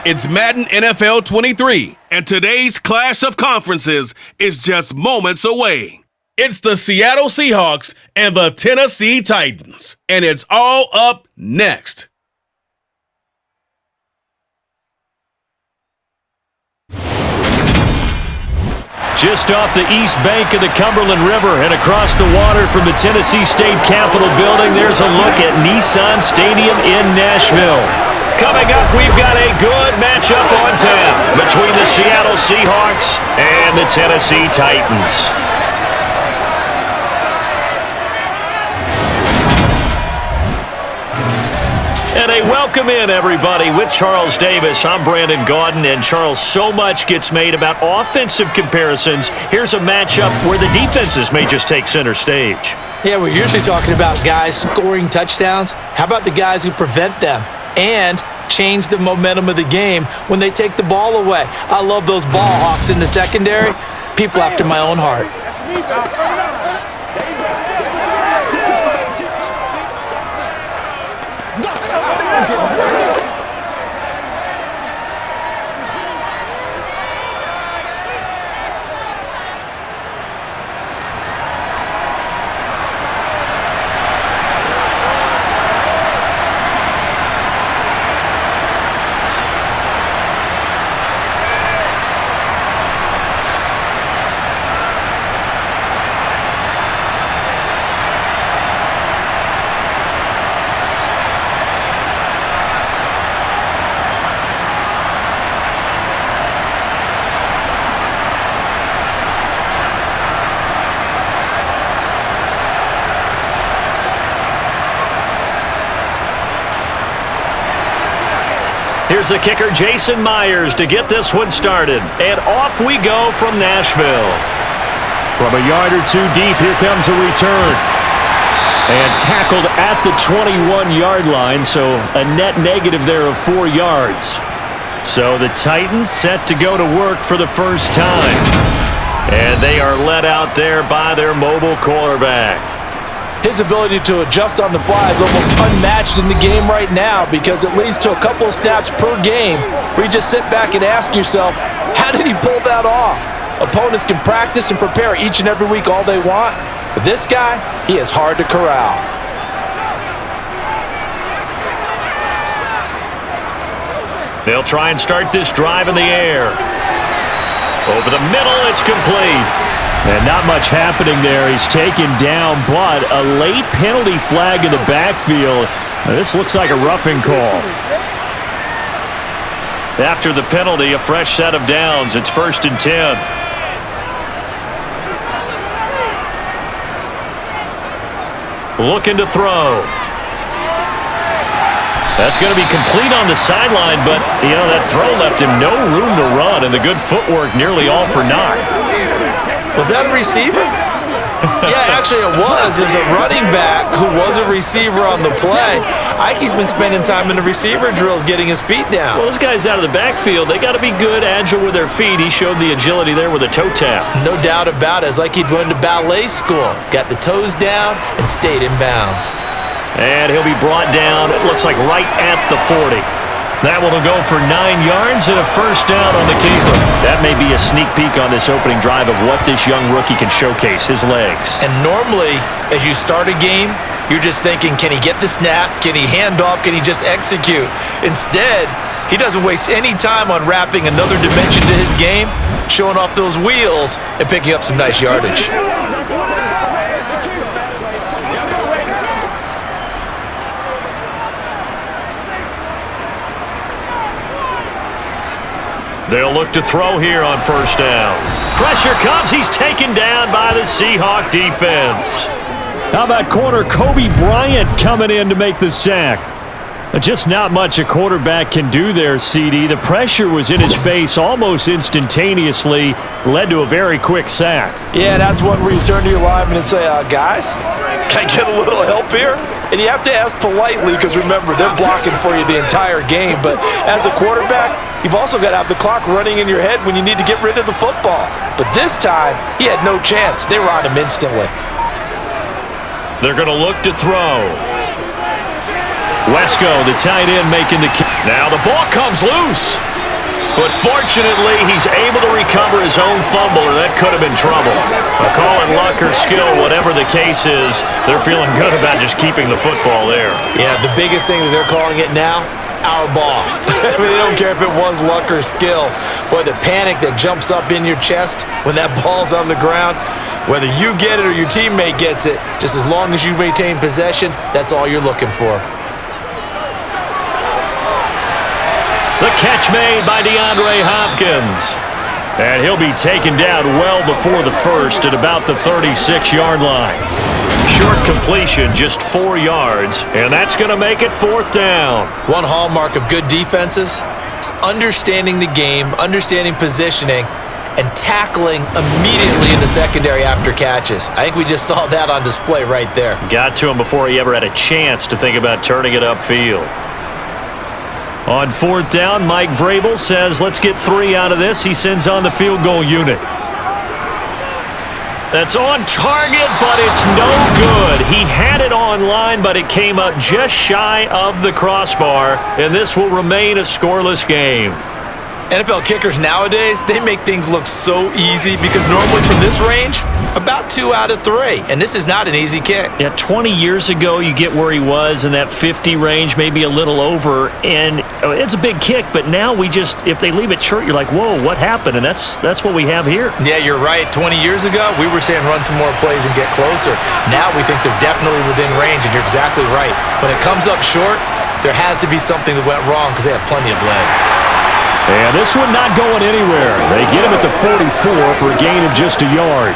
It's Madden NFL 23, and today's clash of conferences is just moments away. It's the Seattle Seahawks and the Tennessee Titans, and it's all up next. Just off the east bank of the Cumberland River and across the water from the Tennessee State Capitol building, there's a look at Nissan Stadium in Nashville. Coming up, we've got a good matchup on tap between the Seattle Seahawks and the Tennessee Titans. And a welcome in, everybody, with Charles Davis. I'm Brandon Gaudin, and Charles, so much gets made about offensive comparisons. Here's a matchup where the defenses may just take center stage. Yeah, we're usually talking about guys scoring touchdowns. How about the guys who prevent them and change the momentum of the game when they take the ball away? I love those ball hawks in the secondary. People after my own heart. Here's the kicker, Jason Myers, to get this one started. And off we go from Nashville. From a yard or two deep, here comes a return. And tackled at the 21-yard line, so a net negative there of 4 yards. So the Titans set to go to work for the first time. And they are led out there by their mobile quarterback. His ability to adjust on the fly is almost unmatched in the game right now because it leads to a couple of snaps per game where you just sit back and ask yourself, how did he pull that off? Opponents can practice and prepare each and every week all they want, but this guy, he is hard to corral. They'll try and start this drive in the air. Over the middle, it's complete. And not much happening there. He's taken down, but a late penalty flag in the backfield. Now, this looks like a roughing call. After the penalty, a fresh set of downs. It's 1st and 10. Looking to throw. That's going to be complete on the sideline, but, that throw left him no room to run, and the good footwork nearly all for naught. Was that a receiver? Yeah, actually it was. It was a running back who was a receiver on the play. Ike's been spending time in the receiver drills getting his feet down. Well, those guys out of the backfield, they got to be good, agile with their feet. He showed the agility there with a toe tap. No doubt about it. It's like he'd went to ballet school. Got the toes down and stayed in bounds. And he'll be brought down, it looks like right at the 40. That one will go for 9 yards and a first down on the keeper. That may be a sneak peek on this opening drive of what this young rookie can showcase, his legs. And normally, as you start a game, you're just thinking, can he get the snap? Can he hand off? Can he just execute? Instead, he doesn't waste any time on wrapping another dimension to his game, showing off those wheels, and picking up some nice yardage. They'll look to throw here on first down. Pressure comes. He's taken down by the Seahawk defense. How about corner Kobe Bryant coming in to make the sack? Just not much a quarterback can do there, CD. The pressure was in his face almost instantaneously, led to a very quick sack. Yeah, that's one where you turn to your lineman and say, guys, can I get a little help here? And you have to ask politely because, remember, they're blocking for you the entire game. But as a quarterback, you've also got to have the clock running in your head when you need to get rid of the football. But this time, he had no chance. They were on him instantly. They're going to look to throw. Wesco, the tight end, making the kick. Now the ball comes loose. But fortunately, he's able to recover his own fumble, or that could have been trouble. But call it luck or skill, whatever the case is, they're feeling good about just keeping the football there. Yeah, the biggest thing that they're calling it now, our ball. I mean, they don't care if it was luck or skill. But the panic that jumps up in your chest when that ball's on the ground, whether you get it or your teammate gets it, just as long as you maintain possession, that's all you're looking for. The catch made by DeAndre Hopkins. And he'll be taken down well before the first at about the 36-yard line. Short completion, just 4 yards, and that's going to make it 4th down. One hallmark of good defenses is understanding the game, understanding positioning, and tackling immediately in the secondary after catches. I think we just saw that on display right there. Got to him before he ever had a chance to think about turning it upfield. On 4th down, Mike Vrabel says, let's get 3 out of this. He sends on the field goal unit. That's on target, but it's no good. He had it on line, but it came up just shy of the crossbar, and this will remain a scoreless game. NFL kickers nowadays, they make things look so easy because normally from this range, about 2 out of 3, and this is not an easy kick. Yeah, 20 years ago, you get where he was in that 50 range, maybe a little over, and it's a big kick, but now we just, if they leave it short, you're like, whoa, what happened? And that's what we have here. Yeah, you're right. 20 years ago, we were saying run some more plays and get closer. Now we think they're definitely within range, and you're exactly right. When it comes up short, there has to be something that went wrong because they have plenty of leg. And this one not going anywhere. They get him at the 44 for a gain of just a yard.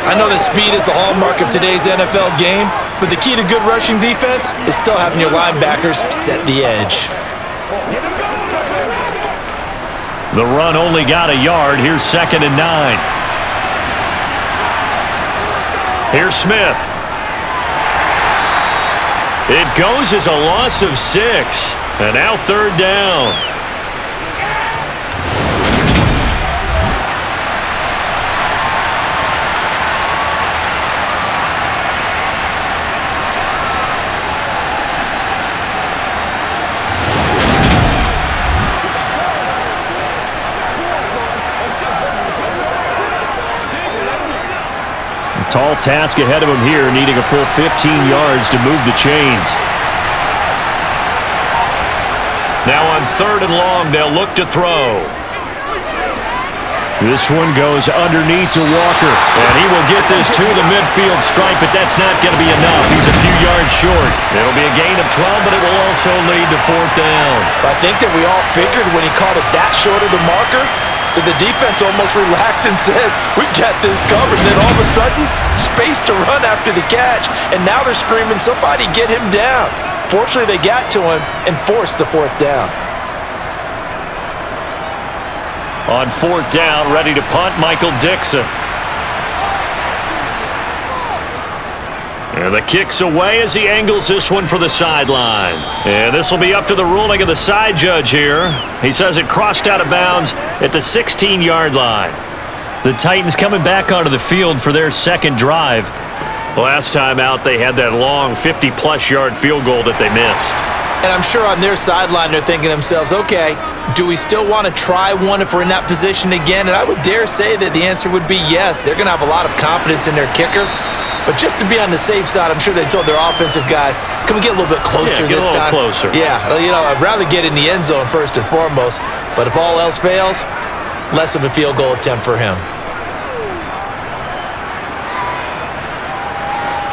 I know that speed is the hallmark of today's NFL game, but the key to good rushing defense is still having your linebackers set the edge. The run only got a yard. Here's 2nd and 9. Here's Smith. It goes as a loss of 6. And now 3rd down. Tall task ahead of him here, needing a full 15 yards to move the chains. Now on 3rd and long, they'll look to throw. This one goes underneath to Walker, and he will get this to the midfield stripe, but that's not going to be enough. He's a few yards short. It'll be a gain of 12, but it will also lead to 4th down. I think that we all figured when he caught it that short of the marker, that the defense almost relaxed and said, we got this covered. And then all of a sudden, space to run after the catch. And now they're screaming, somebody get him down. Fortunately, they got to him and forced the 4th down. On 4th down, ready to punt, Michael Dixon. And the kick's away as he angles this one for the sideline. And this will be up to the ruling of the side judge here. He says it crossed out of bounds at the 16-yard line. The Titans coming back onto the field for their 2nd drive. Last time out, they had that long 50-plus yard field goal that they missed. And I'm sure on their sideline, they're thinking to themselves, okay, do we still want to try one if we're in that position again? And I would dare say that the answer would be yes. They're going to have a lot of confidence in their kicker. But just to be on the safe side, I'm sure they told their offensive guys, can we get a little bit closer this time? Closer. Yeah, I'd rather get in the end zone first and foremost. But if all else fails, less of a field goal attempt for him.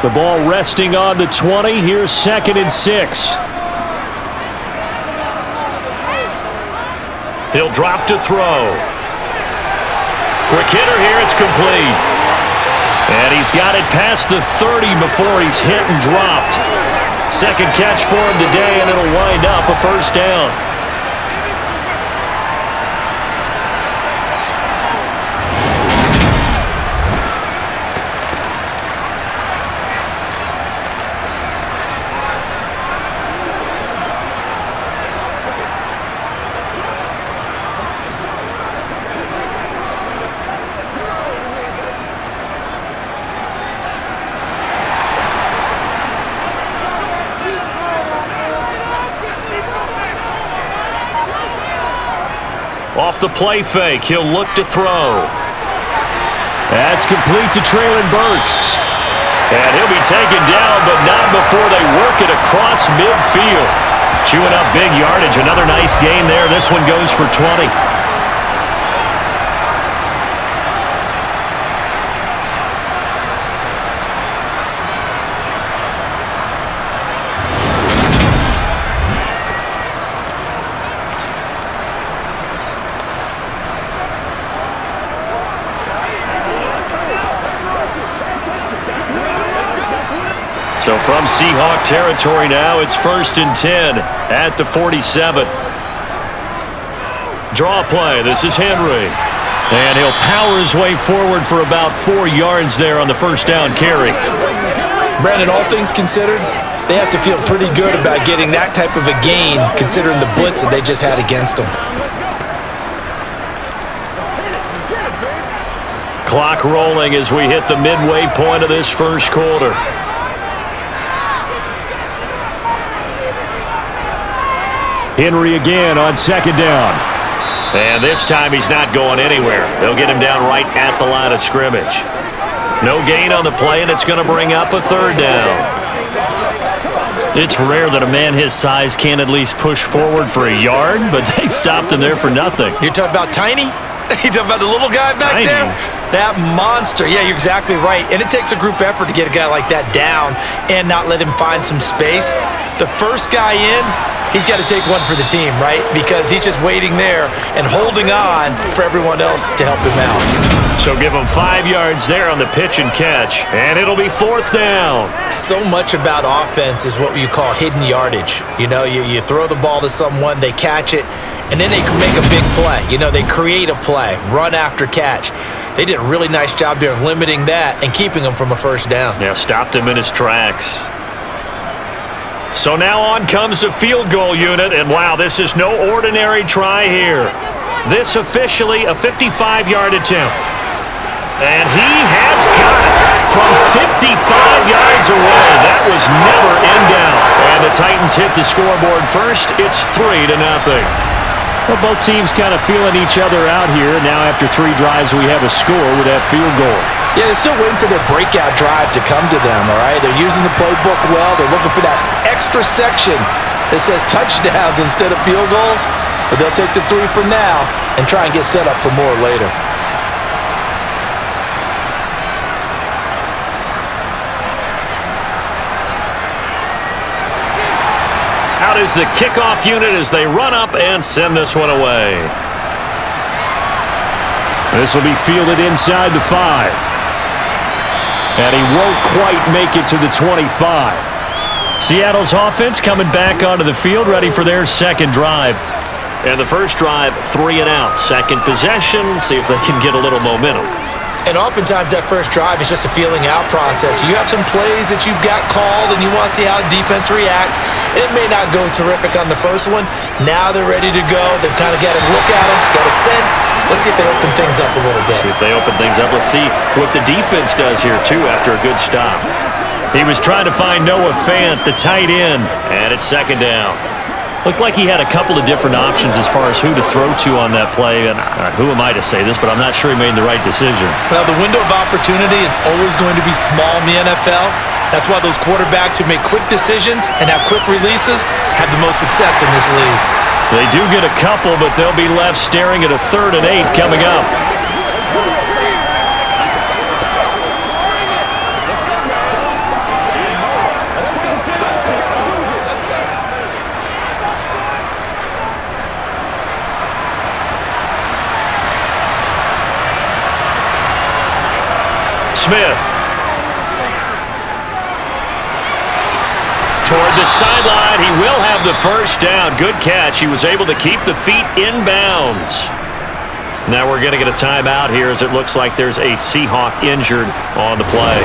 The ball resting on the 20. Here's 2nd and 6. He'll drop to throw. Quick hitter here. It's complete. And he's got it past the 30 before he's hit and dropped. 2nd catch for him today, and it'll wind up a 1st down. off the play fake. He'll look to throw. That's complete to Traylon Burks. And he'll be taken down, but not before they work it across midfield. Chewing up big yardage. Another nice gain there. This one goes for 20. So from Seahawk territory now, it's 1st and 10 at the 47. Draw play. This is Henry. And he'll power his way forward for about 4 yards there on the first down carry. Brandon, all things considered, they have to feel pretty good about getting that type of a gain considering the blitz that they just had against them. Clock rolling as we hit the midway point of this first quarter. Henry again on 2nd down. And this time he's not going anywhere. They'll get him down right at the line of scrimmage. No gain on the play, and it's going to bring up a 3rd down. It's rare that a man his size can't at least push forward for a yard, but they stopped him there for nothing. You're talking about Tiny? You're talking about the little guy back Tiny. there? That monster. Yeah, you're exactly right. And it takes a group effort to get a guy like that down and not let him find some space. The first guy in, he's got to take one for the team, right? Because he's just waiting there and holding on for everyone else to help him out. So give him 5 yards there on the pitch and catch, and it'll be 4th down. So much about offense is what you call hidden yardage. You know, you throw the ball to someone, they catch it, and then they can make a big play. You know, they create a play, run after catch. They did a really nice job there of limiting that and keeping him from a first down. Yeah, stopped him in his tracks. So now on comes the field goal unit, and wow, this is no ordinary try here. This officially a 55-yard attempt. And he has got it from 55 yards away. That was never in doubt. And the Titans hit the scoreboard first. It's 3-0. Well, both teams kind of feeling each other out here. Now after 3 drives, we have a score with that field goal. Yeah, they're still waiting for their breakout drive to come to them, all right? They're using the playbook well. They're looking for that extra section that says touchdowns instead of field goals. But they'll take the 3 for now and try and get set up for more later. Out is the kickoff unit as they run up and send this one away. This will be fielded inside the 5. And he won't quite make it to the 25. Seattle's offense coming back onto the field, ready for their second drive. And the first drive, 3 and out. Second possession, see if they can get a little momentum. And oftentimes that first drive is just a feeling out process. You have some plays that you've got called and you want to see how defense reacts. It may not go terrific on the first one. Now they're ready to go. They've kind of got a look at them, got a sense. Let's see if they open things up a little bit. See if they open things up. Let's see what the defense does here, too, after a good stop. He was trying to find Noah Fant, the tight end, and it's second down. Looked like he had a couple of different options as far as who to throw to on that play. And who am I to say this, but I'm not sure he made the right decision. Well, the window of opportunity is always going to be small in the NFL. That's why those quarterbacks who make quick decisions and have quick releases have the most success in this league. They do get a couple, but they'll be left staring at a 3rd and 8 coming up. Smith. Toward the sideline, he will have the first down. Good catch. He was able to keep the feet in bounds. Now we're going to get a timeout here as it looks like there's a Seahawk injured on the play.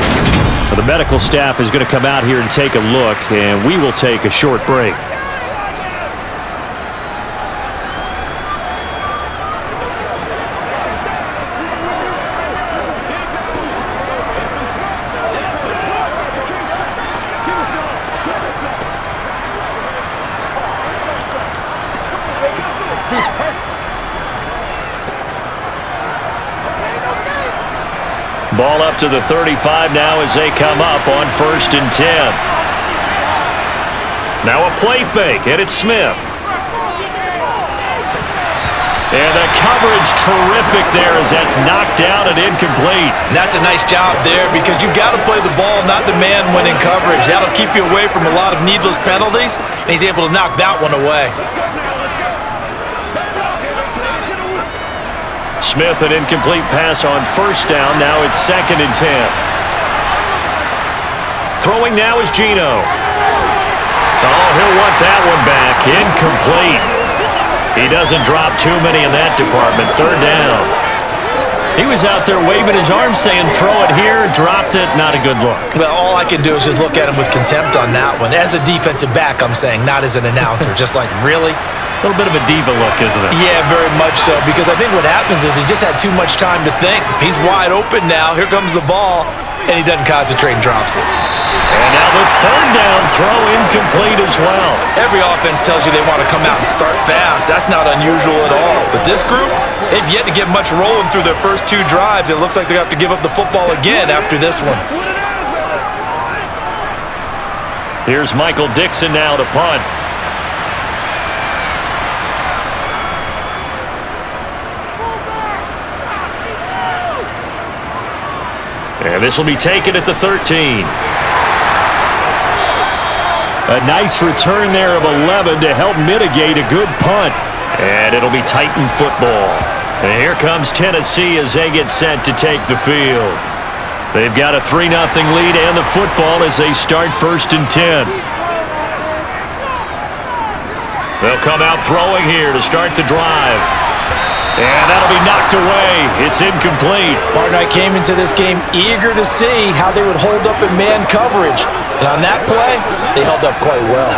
Well, the medical staff is going to come out here and take a look, and we will take a short break. Ball up to the 35 now as they come up on 1st and 10. Now a play fake, and it's Smith. And the coverage terrific there as that's knocked down and incomplete. And that's a nice job there because you've got to play the ball, not the man when in coverage. That'll keep you away from a lot of needless penalties, and he's able to knock that one away. Smith, an incomplete pass on 1st down. Now it's 2nd and 10. Throwing now is Geno. Oh, he'll want that one back. Incomplete. He doesn't drop too many in that department. 3rd down. He was out there waving his arms saying, throw it here, dropped it. Not a good look. Well, all I can do is just look at him with contempt on that one. As a defensive back, I'm saying, not as an announcer. Just like, really? A little bit of a diva look, isn't it? Yeah, very much so. Because I think what happens is he just had too much time to think. He's wide open now. Here comes the ball. And he doesn't concentrate and drops it. And now the 3rd down throw incomplete as well. Every offense tells you they want to come out and start fast. That's not unusual at all. But this group, they've yet to get much rolling through their first 2 drives. It looks like they're going to have to give up the football again after this one. Here's Michael Dixon now to punt. And this will be taken at the 13. A nice return there of 11 to help mitigate a good punt. And it'll be Titan football. And here comes Tennessee as they get set to take the field. They've got a 3-0 lead and the football as they start 1st and 10. They'll come out throwing here to start the drive. And that'll be knocked away. It's incomplete. Partner, I came into this game eager to see how they would hold up in man coverage. And on that play, they held up quite well.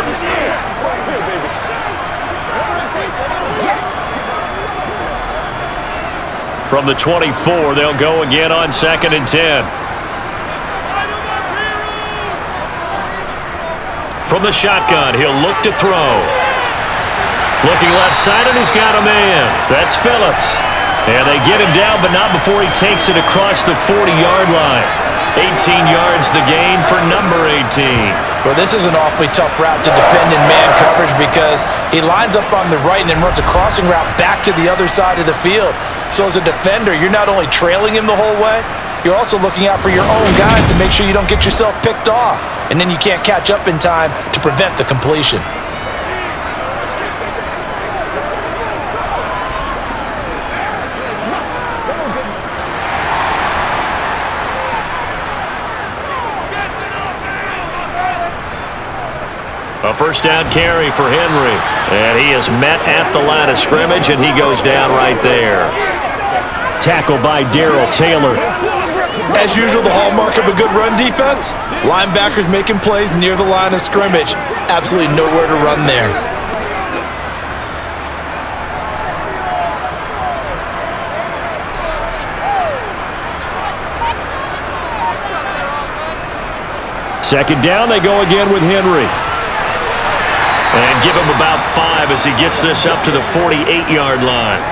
From the 24, they'll go again on 2nd and 10. From the shotgun, he'll look to throw. Looking left side, and he's got a man. That's Phillips. And they get him down, but not before he takes it across the 40-yard line. 18 yards the gain for number 18. Well, this is an awfully tough route to defend in man coverage because he lines up on the right and then runs a crossing route back to the other side of the field. So as a defender, you're not only trailing him the whole way, you're also looking out for your own guys to make sure you don't get yourself picked off. And then you can't catch up in time to prevent the completion. A 1st down carry for Henry. And he is met at the line of scrimmage, and he goes down right there. Tackle by Darrell Taylor. As usual, the hallmark of a good run defense, linebackers making plays near the line of scrimmage. Absolutely nowhere to run there. Second down, they go again with Henry. And give him about 5 as he gets this up to the 48-yard line.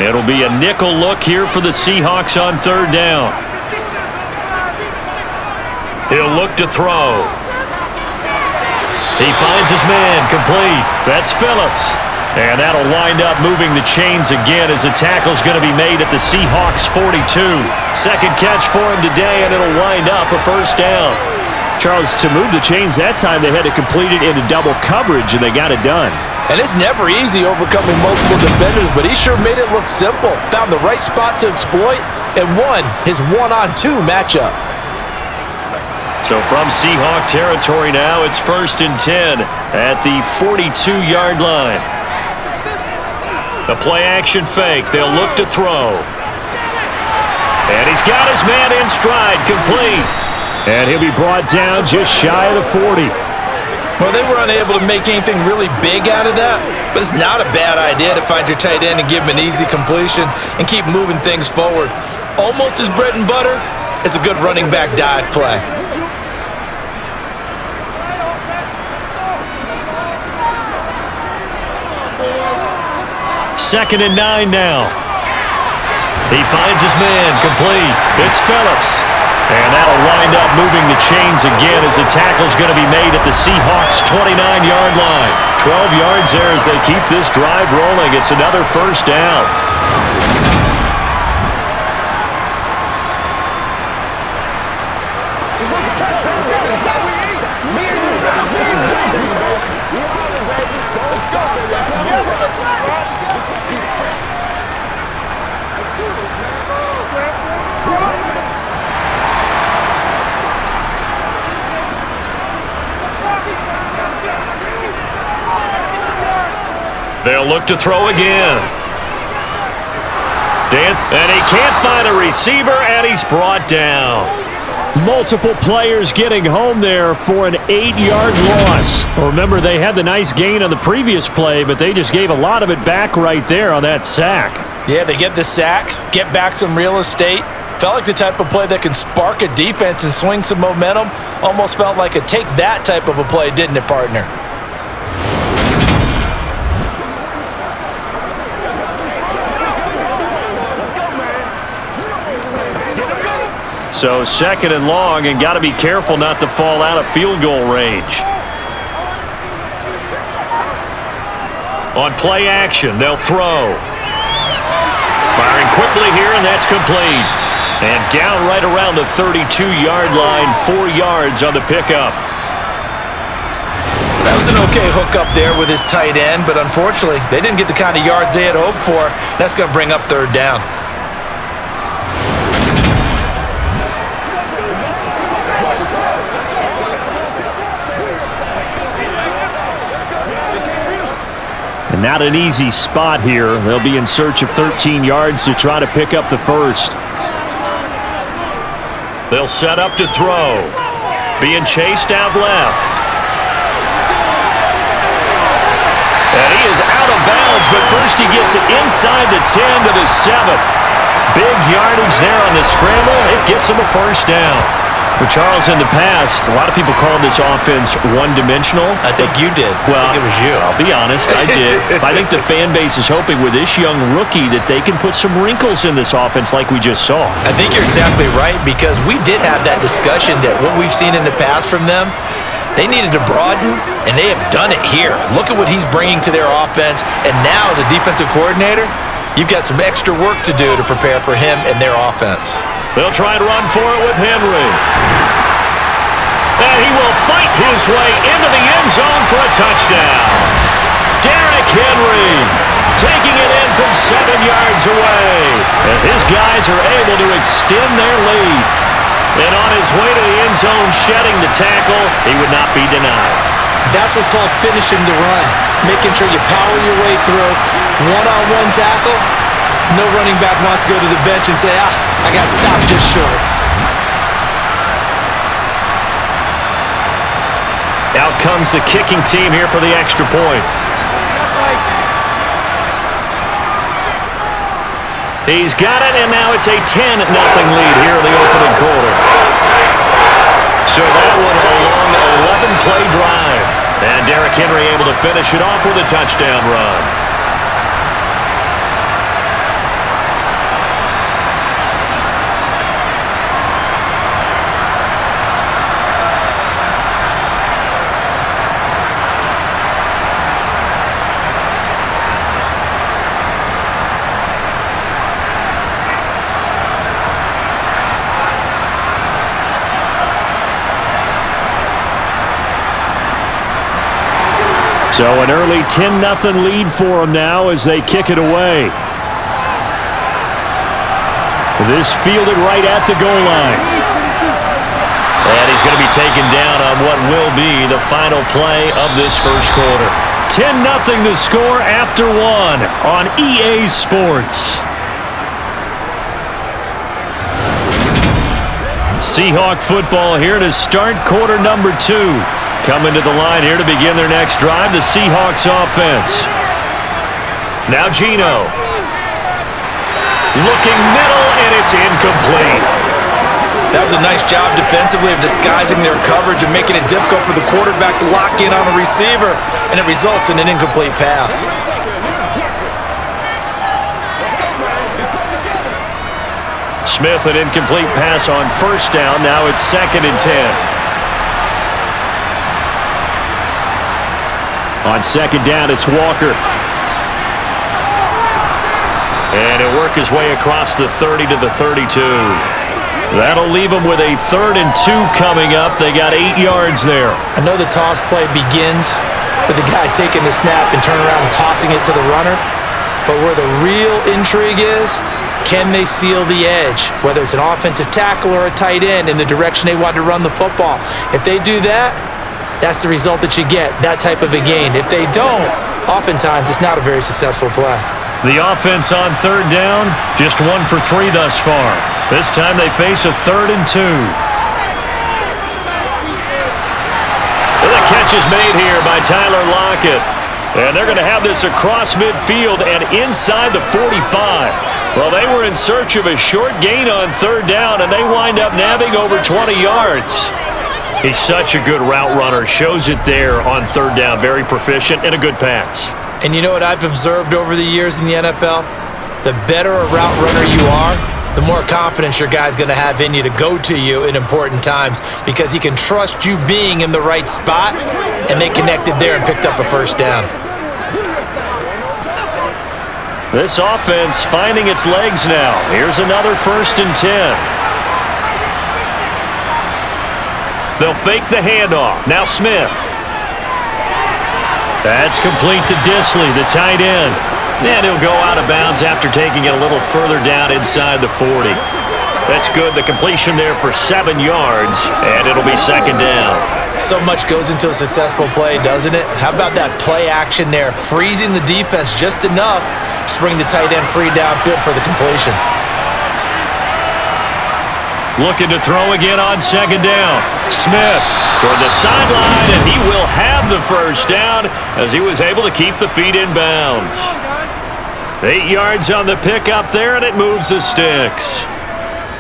It'll be a nickel look here for the Seahawks on 3rd down. He'll look to throw. He finds his man, complete. That's Phillips. And that'll wind up moving the chains again as the tackle's going to be made at the Seahawks 42. Second catch for him today, and it'll wind up a 1st down. Charles, to move the chains that time, they had to complete it into double coverage, and they got it done. And it's never easy overcoming multiple defenders, but he sure made it look simple. Found the right spot to exploit and won his 1-on-2 matchup. So from Seahawk territory now, it's 1st and 10 at the 42-yard line. The play-action fake. They'll look to throw. And he's got his man in stride, complete. And he'll be brought down just shy of the 40. Well, they were unable to make anything really big out of that, but it's not a bad idea to find your tight end and give him an easy completion and keep moving things forward. Almost his bread and butter is a good running back dive play. 2nd and 9 now. He finds his man, complete. It's Phillips. And that'll wind up moving the chains again as the tackle's going to be made at the Seahawks' 29-yard line. 12 yards there as they keep this drive rolling. It's another first down. They'll look to throw again. And he can't find a receiver, and he's brought down. Multiple players getting home there for an 8-yard loss. Remember, they had the nice gain on the previous play, but they just gave a lot of it back right there on that sack. Yeah, they get the sack, get back some real estate. Felt like the type of play that can spark a defense and swing some momentum. Almost felt like a take that type of a play, didn't it, partner? So 2nd and long, and got to be careful not to fall out of field goal range. On play action, they'll throw. Firing quickly here, and that's complete. And down right around the 32-yard line, 4 yards on the pickup. That was an okay hook up there with his tight end, but unfortunately, they didn't get the kind of yards they had hoped for. That's going to bring up 3rd down. And not an easy spot here. They'll be in search of 13 yards to try to pick up the first. They'll set up to throw. Being chased out left. And he is out of bounds, but first he gets it inside the 10 to the 7. Big yardage there on the scramble. It gets him a first down. Well, Charles, in the past, a lot of people called this offense one-dimensional. I think you did. Well, I think it was you. I'll be honest, I did. I think the fan base is hoping with this young rookie that they can put some wrinkles in this offense like we just saw. I think you're exactly right, because we did have that discussion that what we've seen in the past from them, they needed to broaden, and they have done it here. Look at what he's bringing to their offense, and now as a defensive coordinator, you've got some extra work to do to prepare for him and their offense. They'll try and run for it with Henry. And he will fight his way into the end zone for a touchdown. Derrick Henry taking it in from 7 yards away as his guys are able to extend their lead. And on his way to the end zone, shedding the tackle, he would not be denied. That's what's called finishing the run, making sure you power your way through. One-on-one tackle, no running back wants to go to the bench and say, I got stopped just short. Out comes the kicking team here for the extra point. He's got it, and now it's a 10-0 lead here in the opening quarter. So that one a long 11-play drive. And Derrick Henry able to finish it off with a touchdown run. So an early 10-0 lead for them now as they kick it away. This fielded right at the goal line. And he's going to be taken down on what will be the final play of this first quarter. 10-0 the score after one on EA Sports. Seahawk football here to start quarter number 2. Coming to the line here to begin their next drive, the Seahawks offense. Now Geno. Looking middle, and it's incomplete. That was a nice job defensively of disguising their coverage and making it difficult for the quarterback to lock in on the receiver, and it results in an incomplete pass. Smith, an incomplete pass on first down. Now it's 2nd and 10. On 2nd down, it's Walker. And he'll work his way across the 30 to the 32. That'll leave him with a 3rd and 2 coming up. They got 8 yards there. I know the toss play begins with the guy taking the snap and turning around and tossing it to the runner. But where the real intrigue is, can they seal the edge, whether it's an offensive tackle or a tight end, in the direction they want to run the football? If they do that, that's the result that you get, that type of a gain. If they don't, oftentimes it's not a very successful play. The offense on 3rd down, just 1 for 3 thus far. This time they face a 3rd and 2. The catch is made here by Tyler Lockett. And they're going to have this across midfield and inside the 45. Well, they were in search of a short gain on 3rd down, and they wind up nabbing over 20 yards. He's such a good route runner. Shows it there on 3rd down. Very proficient and a good pass. And you know what I've observed over the years in the NFL? The better a route runner you are, the more confidence your guy's going to have in you to go to you in important times, because he can trust you being in the right spot, and they connected there and picked up a 1st down. This offense finding its legs now. Here's another 1st and 10. They'll fake the handoff. Now Smith. That's complete to Disley, the tight end. And he'll go out of bounds after taking it a little further down inside the 40. That's good. The completion there for 7 yards, and it'll be 2nd down. So much goes into a successful play, doesn't it? How about that play action there, freezing the defense just enough to bring the tight end free downfield for the completion. Looking to throw again on 2nd down. Smith toward the sideline, and he will have the 1st down as he was able to keep the feet in bounds. 8 yards on the pickup there, and it moves the sticks.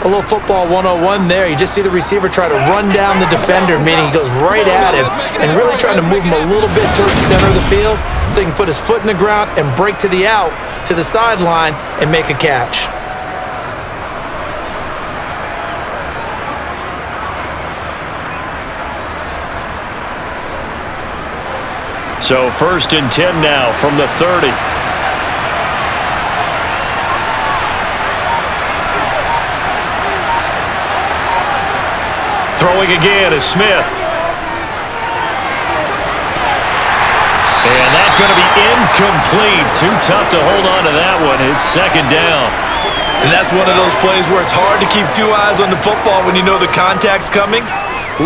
A little football 101 there. You just see the receiver try to run down the defender, meaning he goes right at him and really trying to move him a little bit towards the center of the field so he can put his foot in the ground and break to the out, to the sideline, and make a catch. So 1st and 10 now from the 30. Throwing again is Smith. And that's going to be incomplete. Too tough to hold on to that one. It's 2nd down. And that's one of those plays where it's hard to keep 2 eyes on the football when you know the contact's coming,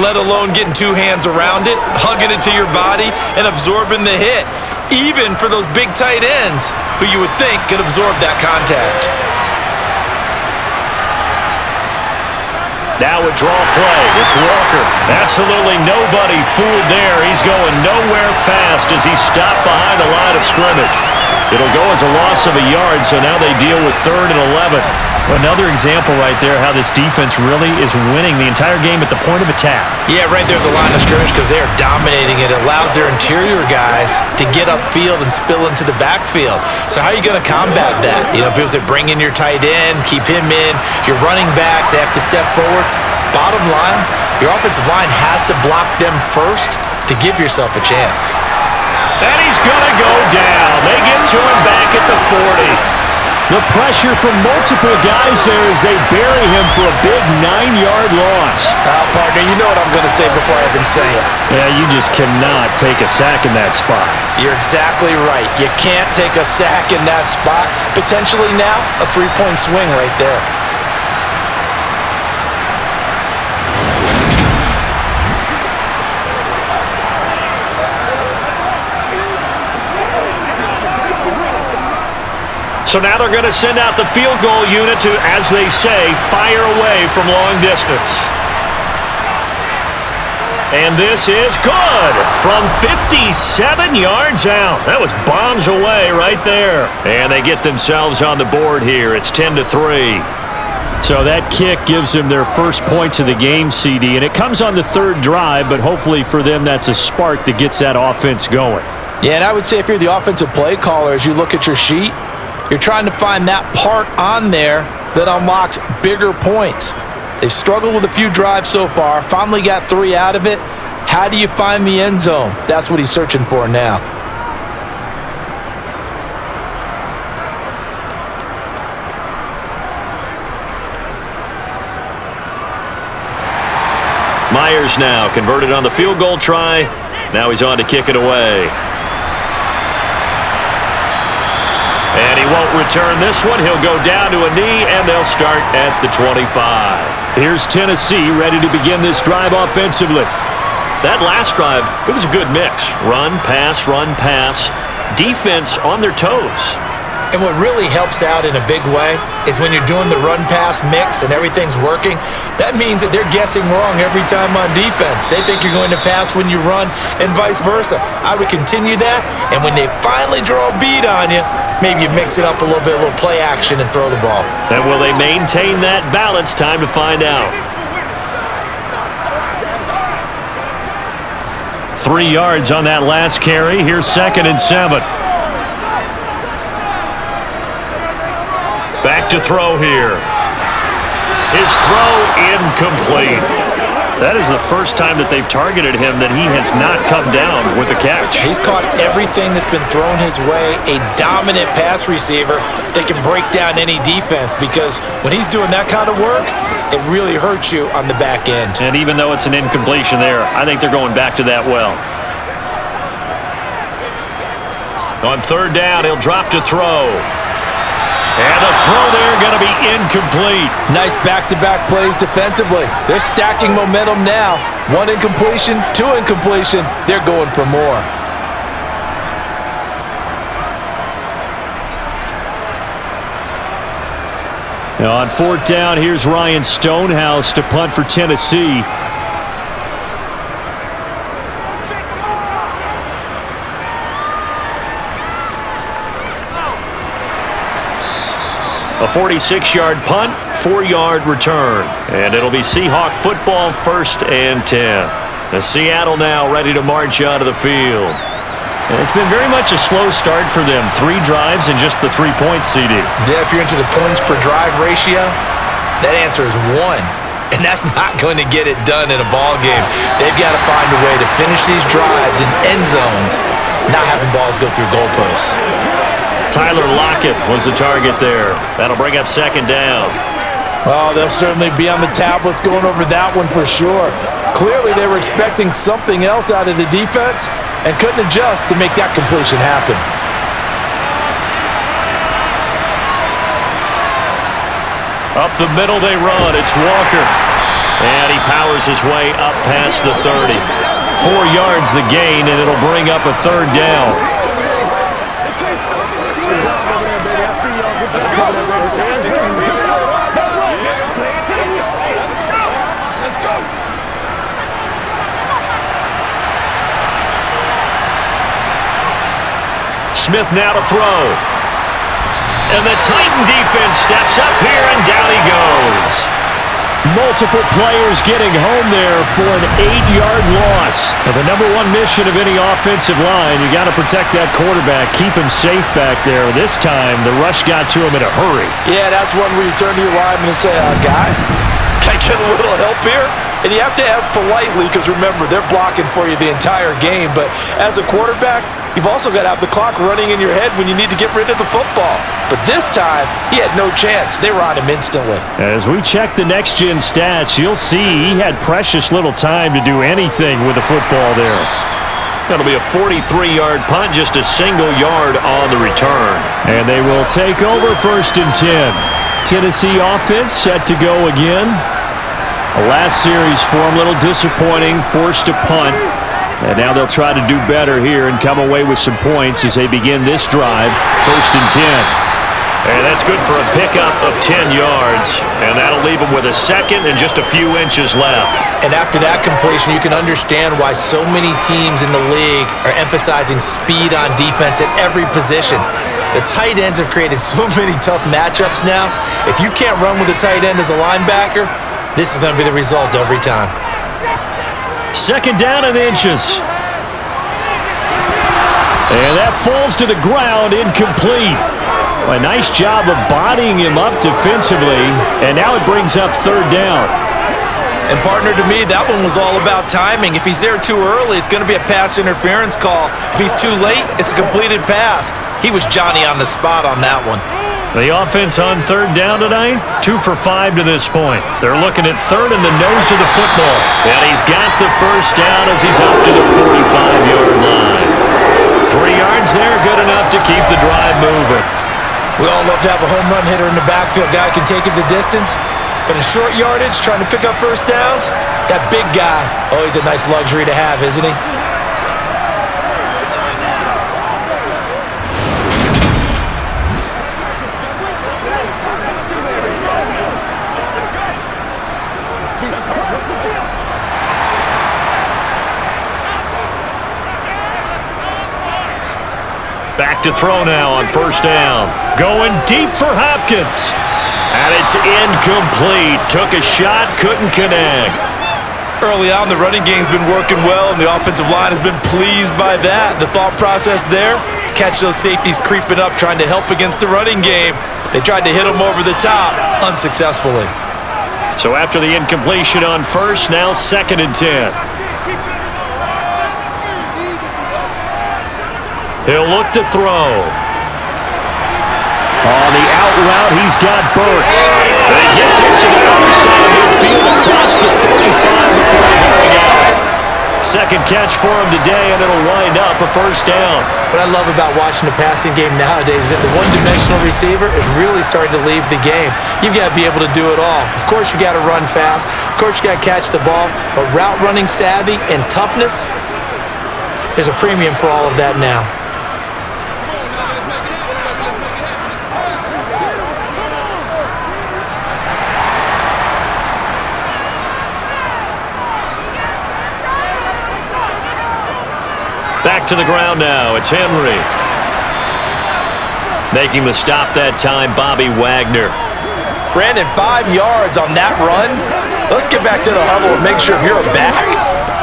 let alone getting 2 hands around it, hugging it to your body, and absorbing the hit, even for those big tight ends who you would think could absorb that contact. Now a draw play. It's Walker. Absolutely nobody fooled there. He's going nowhere fast as he's stopped behind the line of scrimmage. It'll go as a loss of a yard, so now they deal with 3rd and 11. Another example right there how this defense really is winning the entire game at the point of attack. Yeah, right there at the line of scrimmage, because they are dominating it. It allows their interior guys to get upfield and spill into the backfield. So how are you going to combat that? You know, people say bring in your tight end, keep him in. Your running backs, they have to step forward. Bottom line, your offensive line has to block them first to give yourself a chance. And he's going to go down. They get to him back at the 40. The pressure from multiple guys there as they bury him for a big 9-yard loss. Partner, you know what I'm going to say before I even say it. Yeah, you just cannot take a sack in that spot. You're exactly right. You can't take a sack in that spot. Potentially now, a 3-point swing right there. So now they're going to send out the field goal unit to, as they say, fire away from long distance. And this is good from 57 yards out. That was bombs away right there. And they get themselves on the board here. It's 10-3. So that kick gives them their first points of the game, CD, and it comes on the 3rd drive, but hopefully for them that's a spark that gets that offense going. Yeah, and I would say if you're the offensive play caller, as you look at your sheet, you're trying to find that part on there that unlocks bigger points. They've struggled with a few drives so far, finally got 3 out of it. How do you find the end zone? That's what he's searching for now. Myers now converted on the field goal try. Now he's on to kick it away. And he won't return this one. He'll go down to a knee, and they'll start at the 25. Here's Tennessee ready to begin this drive offensively. That last drive, it was a good mix. Run, pass, defense on their toes. And what really helps out in a big way is when you're doing the run-pass mix and everything's working, that means that they're guessing wrong every time on defense. They think you're going to pass when you run and vice versa. I would continue that, and when they finally draw a bead on you, maybe you mix it up a little bit, a little play action, and throw the ball. And will they maintain that balance? Time to find out. 3 yards on that last carry. Here's 2nd and 7. Back to throw here. His throw incomplete. That is the first time that they've targeted him that he has not come down with a catch. He's caught everything that's been thrown his way. A dominant pass receiver that can break down any defense, because when he's doing that kind of work, it really hurts you on the back end. And even though it's an incompletion there, I think they're going back to that well. On 3rd down, he'll drop to throw. And the throw there going to be incomplete. Nice back-to-back plays defensively. They're stacking momentum now. 1 incompletion, 2 incompletion. They're going for more. Now on 4th down, here's Ryan Stonehouse to punt for Tennessee. A 46-yard punt, 4-yard return. And it'll be Seahawk football, 1st and 10. The Seattle now ready to march out of the field. And it's been very much a slow start for them. 3 drives and just the 3 points, CD. Yeah, if you're into the points per drive ratio, that answer is 1. And that's not going to get it done in a ball game. They've got to find a way to finish these drives in end zones, not having balls go through goalposts. Tyler Lockett was the target there. That'll bring up 2nd down. Oh, they'll certainly be on the tablets going over that one for sure. Clearly, they were expecting something else out of the defense and couldn't adjust to make that completion happen. Up the middle they run. It's Walker. And he powers his way up past the 30. 4 yards the gain, and it'll bring up a 3rd down. Smith now to throw. And the Titan defense steps up here, and down he goes. Multiple players getting home there for an 8-yard loss. Now, the number 1 mission of any offensive line, you got to protect that quarterback, keep him safe back there. This time, the rush got to him in a hurry. Yeah, that's one where you turn to your lineman and say, guys, can I get a little help here? And you have to ask politely, because remember, they're blocking for you the entire game. But as a quarterback, you've also got to have the clock running in your head when you need to get rid of the football. But this time, he had no chance. They were on him instantly. As we check the next-gen stats, you'll see he had precious little time to do anything with the football there. That'll be a 43-yard punt, just a single yard on the return. And they will take over 1st and 10. Tennessee offense set to go again. The last series for them, a little disappointing, forced to punt. And now they'll try to do better here and come away with some points as they begin this drive, 1st and 10. And that's good for a pickup of 10 yards. And that'll leave them with a 2nd and just a few inches left. And after that completion, you can understand why so many teams in the league are emphasizing speed on defense at every position. The tight ends have created so many tough matchups now. If you can't run with a tight end as a linebacker, this is going to be the result every time. 2nd down and inches. And that falls to the ground, incomplete. A nice job of bodying him up defensively, and now it brings up third down. And partner, to me, that one was all about timing. If he's there too early, it's going to be a pass interference call. If he's too late, it's a completed pass. He was Johnny on the spot on that one. The offense on third down tonight, 2 for 5 to this point. They're looking at third in the nose of the football. And he's got the first down as he's up to the 45-yard line. 3 yards there, good enough to keep the drive moving. We all love to have a home run hitter in the backfield. Guy can take it the distance. But in short yardage, trying to pick up first downs, that big guy, oh, he's a nice luxury to have, isn't he? Back to throw now on first down. Going deep for Hopkins. And it's incomplete. Took a shot, couldn't connect. Early on, the running game's been working well, and the offensive line has been pleased by that. The thought process there, catch those safeties creeping up, trying to help against the running game. They tried to hit them over the top, unsuccessfully. So after the incompletion on first, now 2nd and 10. He'll look to throw. On the out route, he's got Burks. And he gets this to the other side of midfield across the 45 before going out. Second catch for him today, and it'll wind up a first down. What I love about watching the passing game nowadays is that the one-dimensional receiver is really starting to leave the game. You've got to be able to do it all. Of course, you got to run fast. Of course, you got to catch the ball. But route running savvy and toughness, there's a premium for all of that now. Back to the ground now. It's Henry. Making the stop that time, Bobby Wagner. Brandon, 5 yards on that run. Let's get back to the huddle and make sure you're back.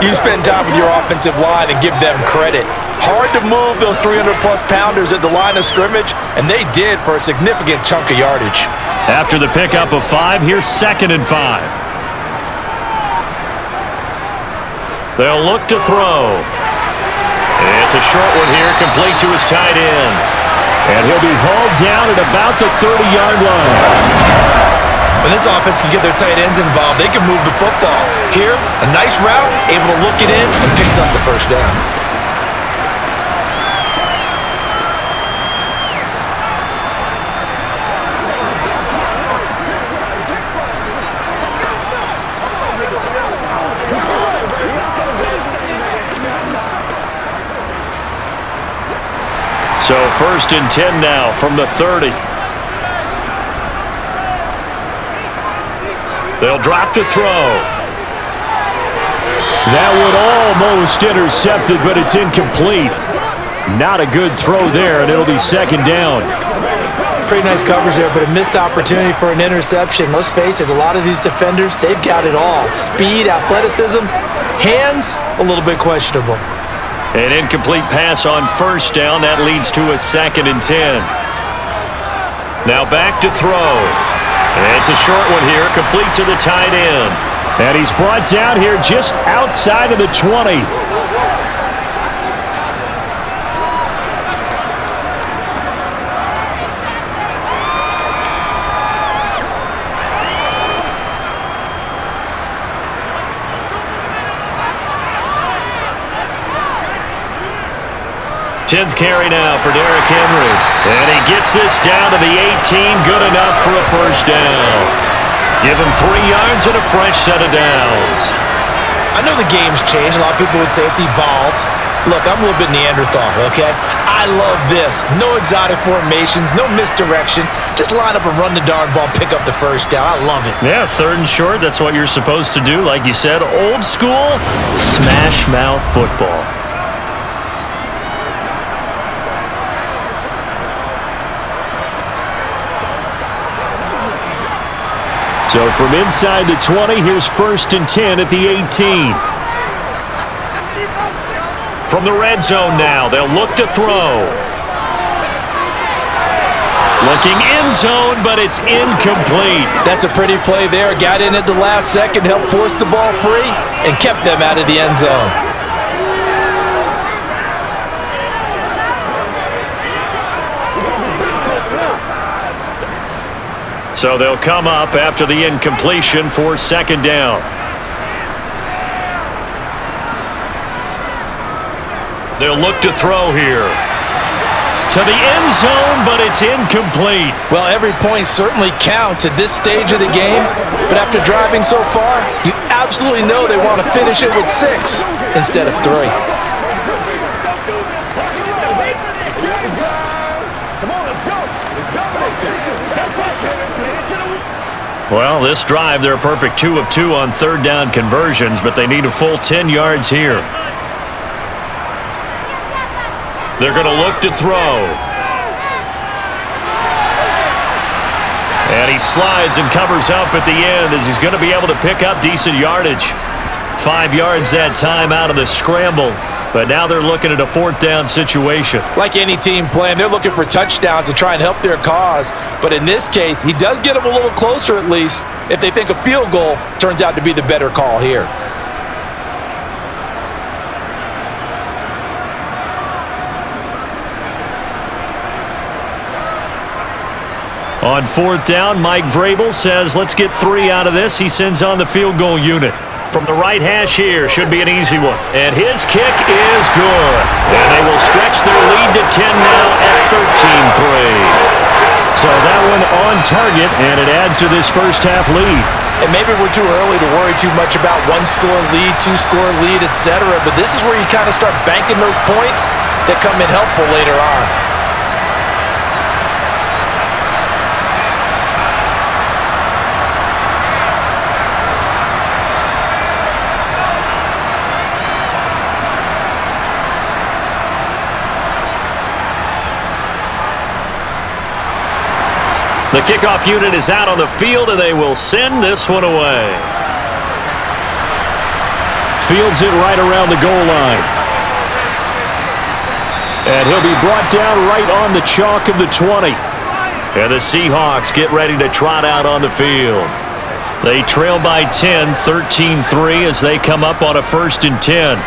You spend time with your offensive line and give them credit. Hard to move those 300-plus pounders at the line of scrimmage, and they did for a significant chunk of yardage. After the pickup of 5, here's 2nd and 5. They'll look to throw. It's a short one here, complete to his tight end. And he'll be hauled down at about the 30-yard line. When this offense can get their tight ends involved, they can move the football. Here, a nice route, able to look it in, and picks up the first down. So 1st and 10 now from the 30. They'll drop to throw. That one almost intercepted, but it's incomplete. Not a good throw there, and it'll be 2nd down. Pretty nice coverage there, but a missed opportunity for an interception. Let's face it, a lot of these defenders, they've got it all. Speed, athleticism, hands, a little bit questionable. An incomplete pass on first down. That leads to a 2nd and 10. Now back to throw. And it's a short one here, complete to the tight end. And he's brought down here just outside of the 20. Tenth carry now for Derrick Henry. And he gets this down to the 18, good enough for a first down. Give him 3 yards and a fresh set of downs. I know the game's changed. A lot of people would say it's evolved. Look, I'm a little bit Neanderthal, okay? I love this. No exotic formations, no misdirection. Just line up and run the darn ball, pick up the first down. I love it. Yeah, 3rd and short, that's what you're supposed to do. Like you said, old school, smash mouth football. So from inside the 20, here's 1st and 10 at the 18. From the red zone now, they'll look to throw. Look looking end zone, but it's incomplete. That's a pretty play there. Got in at the last second, helped force the ball free, and kept them out of the end zone. So they'll come up after the incompletion for second down. They'll look to throw here. To the end zone, but it's incomplete. Well, every point certainly counts at this stage of the game, but after driving so far, you absolutely know they want to finish it with 6 instead of 3. Well, this drive, they're a perfect 2 of 2 on third down conversions, but they need a full 10 yards here. They're going to look to throw. And he slides and covers up at the end as he's going to be able to pick up decent yardage. 5 yards that time out of the scramble. But now they're looking at a fourth down situation. Like any team playing, they're looking for touchdowns to try and help their cause. But in this case, he does get them a little closer at least if they think a field goal turns out to be the better call here. On fourth down, Mike Vrabel says, let's get 3 out of this. He sends on the field goal unit. From the right hash here, should be an easy one. And his kick is good. And they will stretch their lead to 10 now at 13-3. So that one on target, and it adds to this first half lead. And maybe we're too early to worry too much about 1-score lead, 2-score lead, etc. But this is where you kind of start banking those points that come in helpful later on. The kickoff unit is out on the field, and they will send this one away. Fields it right around the goal line. And he'll be brought down right on the chalk of the 20. And the Seahawks get ready to trot out on the field. They trail by 10, 13-3 as they come up on a 1st and 10.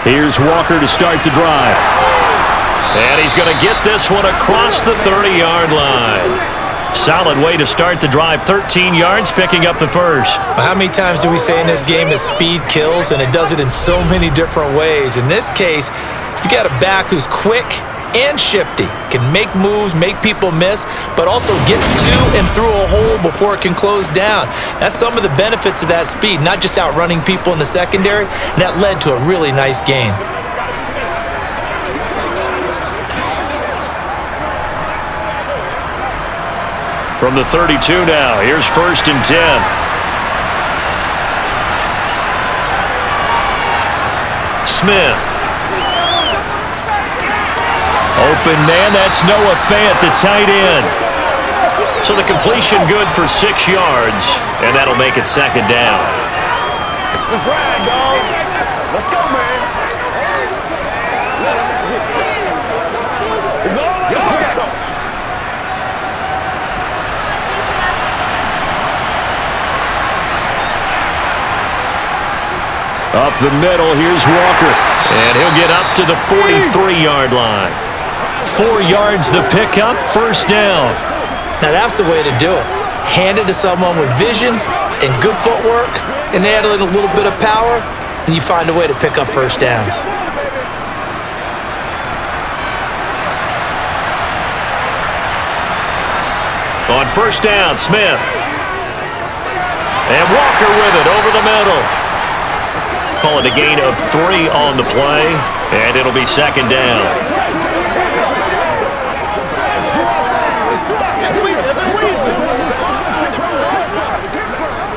Here's Walker to start the drive. And he's going to get this one across the 30-yard line. Solid way to start the drive. 13 yards, picking up the first. How many times do we say in this game that speed kills, and it does it in so many different ways? In this case, you got a back who's quick and shifty, can make moves, make people miss, but also gets to and through a hole before it can close down. That's some of the benefits of that speed, not just outrunning people in the secondary, and that led to a really nice gain. From the 32 now, here's 1st and 10. Smith. Open man, that's Noah Fant, the tight end. So the completion good for 6 yards, and that'll make it second down. Let's ride, dog. Let's go, man. It's all right. Up the middle, here's Walker. And he'll get up to the 43-yard line. 4 yards the pickup, 1st down. Now that's the way to do it. Hand it to someone with vision and good footwork, and add in a little bit of power, and you find a way to pick up 1st downs. On 1st down, Smith. And Walker with it over the middle. Call it a gain of 3 on the play, and it'll be second down.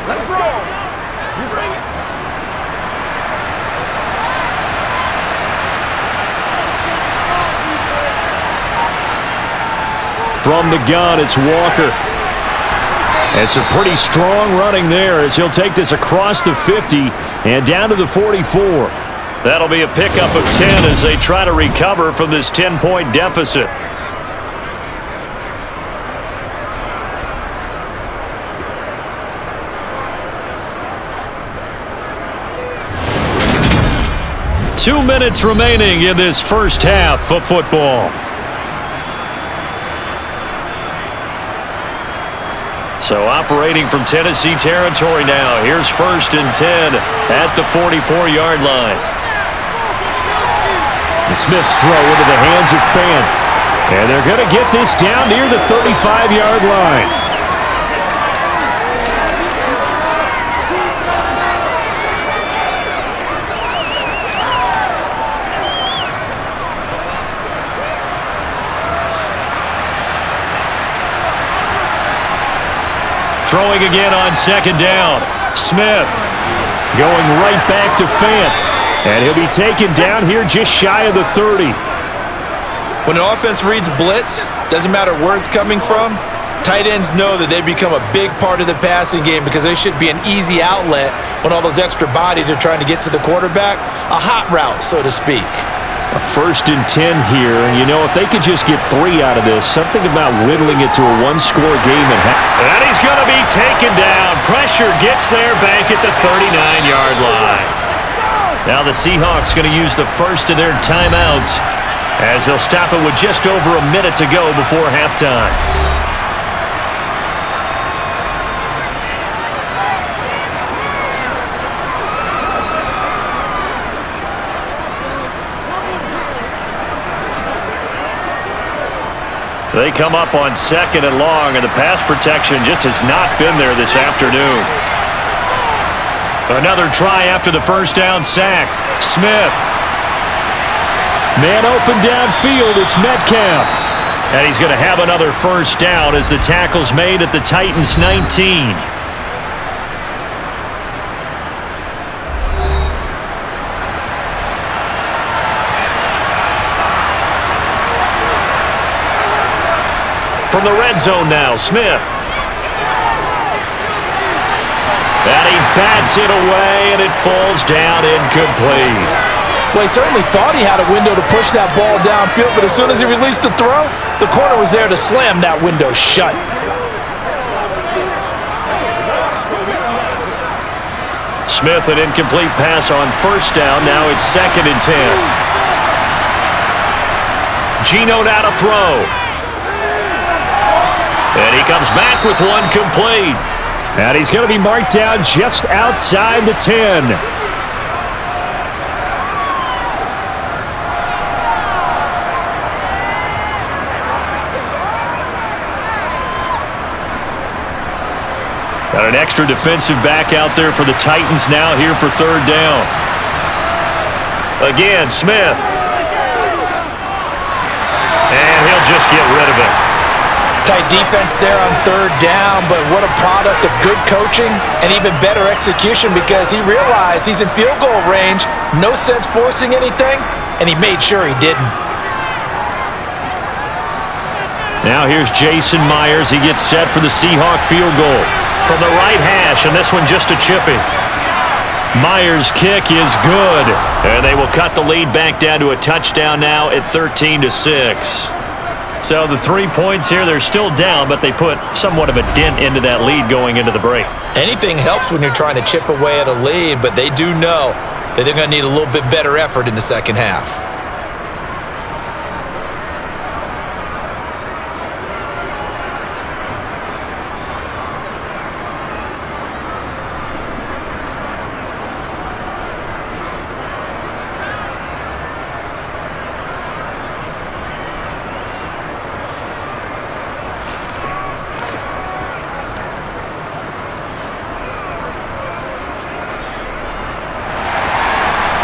Let's roll. Bring it. From the gun, it's Walker. And some pretty strong running there as he'll take this across the 50 and down to the 44. That'll be a pickup of 10 as they try to recover from this 10-point deficit. Two minutes remaining in this first half of football. So operating from Tennessee territory now. Here's 1st and 10 at the 44-yard line. The Smith's throw into the hands of Fant. And they're going to get this down near the 35-yard line. Throwing again on 2nd down. Smith going right back to Fant. And he'll be taken down here just shy of the 30. When an offense reads blitz, doesn't matter where it's coming from, tight ends know that they become a big part of the passing game because they should be an easy outlet when all those extra bodies are trying to get to the quarterback. A hot route, so to speak. A 1st and 10 here, and you know, if they could just get 3 out of this, something about whittling it to a one-score game and and he's going to be taken down. Pressure gets there back at the 39-yard line. Now the Seahawks going to use the first of their timeouts as they'll stop it with just over a minute to go before halftime. They come up on 2nd and long, and the pass protection just has not been there this afternoon. Another try after the first down sack. Smith. Man open downfield, it's Metcalf. And he's going to have another first down as the tackle's made at the Titans' 19. From the red zone now, Smith. And he bats it away, and it falls down incomplete. Well, he certainly thought he had a window to push that ball downfield, but as soon as he released the throw, the corner was there to slam that window shut. Smith, an incomplete pass on 1st down. Now it's 2nd and 10. Geno now to throw. And he comes back with one complete. And he's going to be marked down just outside the 10. Got an extra defensive back out there for the Titans now here for 3rd down. Again, Smith. And he'll just get rid of it. Tight defense there on 3rd down, but what a product of good coaching and even better execution because he realized he's in field goal range, no sense forcing anything, and he made sure he didn't. Now here's Jason Myers. He gets set for the Seahawk field goal from the right hash, and this one just a chippy. Myers' kick is good, and they will cut the lead back down to a touchdown now at 13-6. So the 3 points here, they're still down, but they put somewhat of a dent into that lead going into the break. Anything helps when you're trying to chip away at a lead, but they do know that they're going to need a little bit better effort in the second half.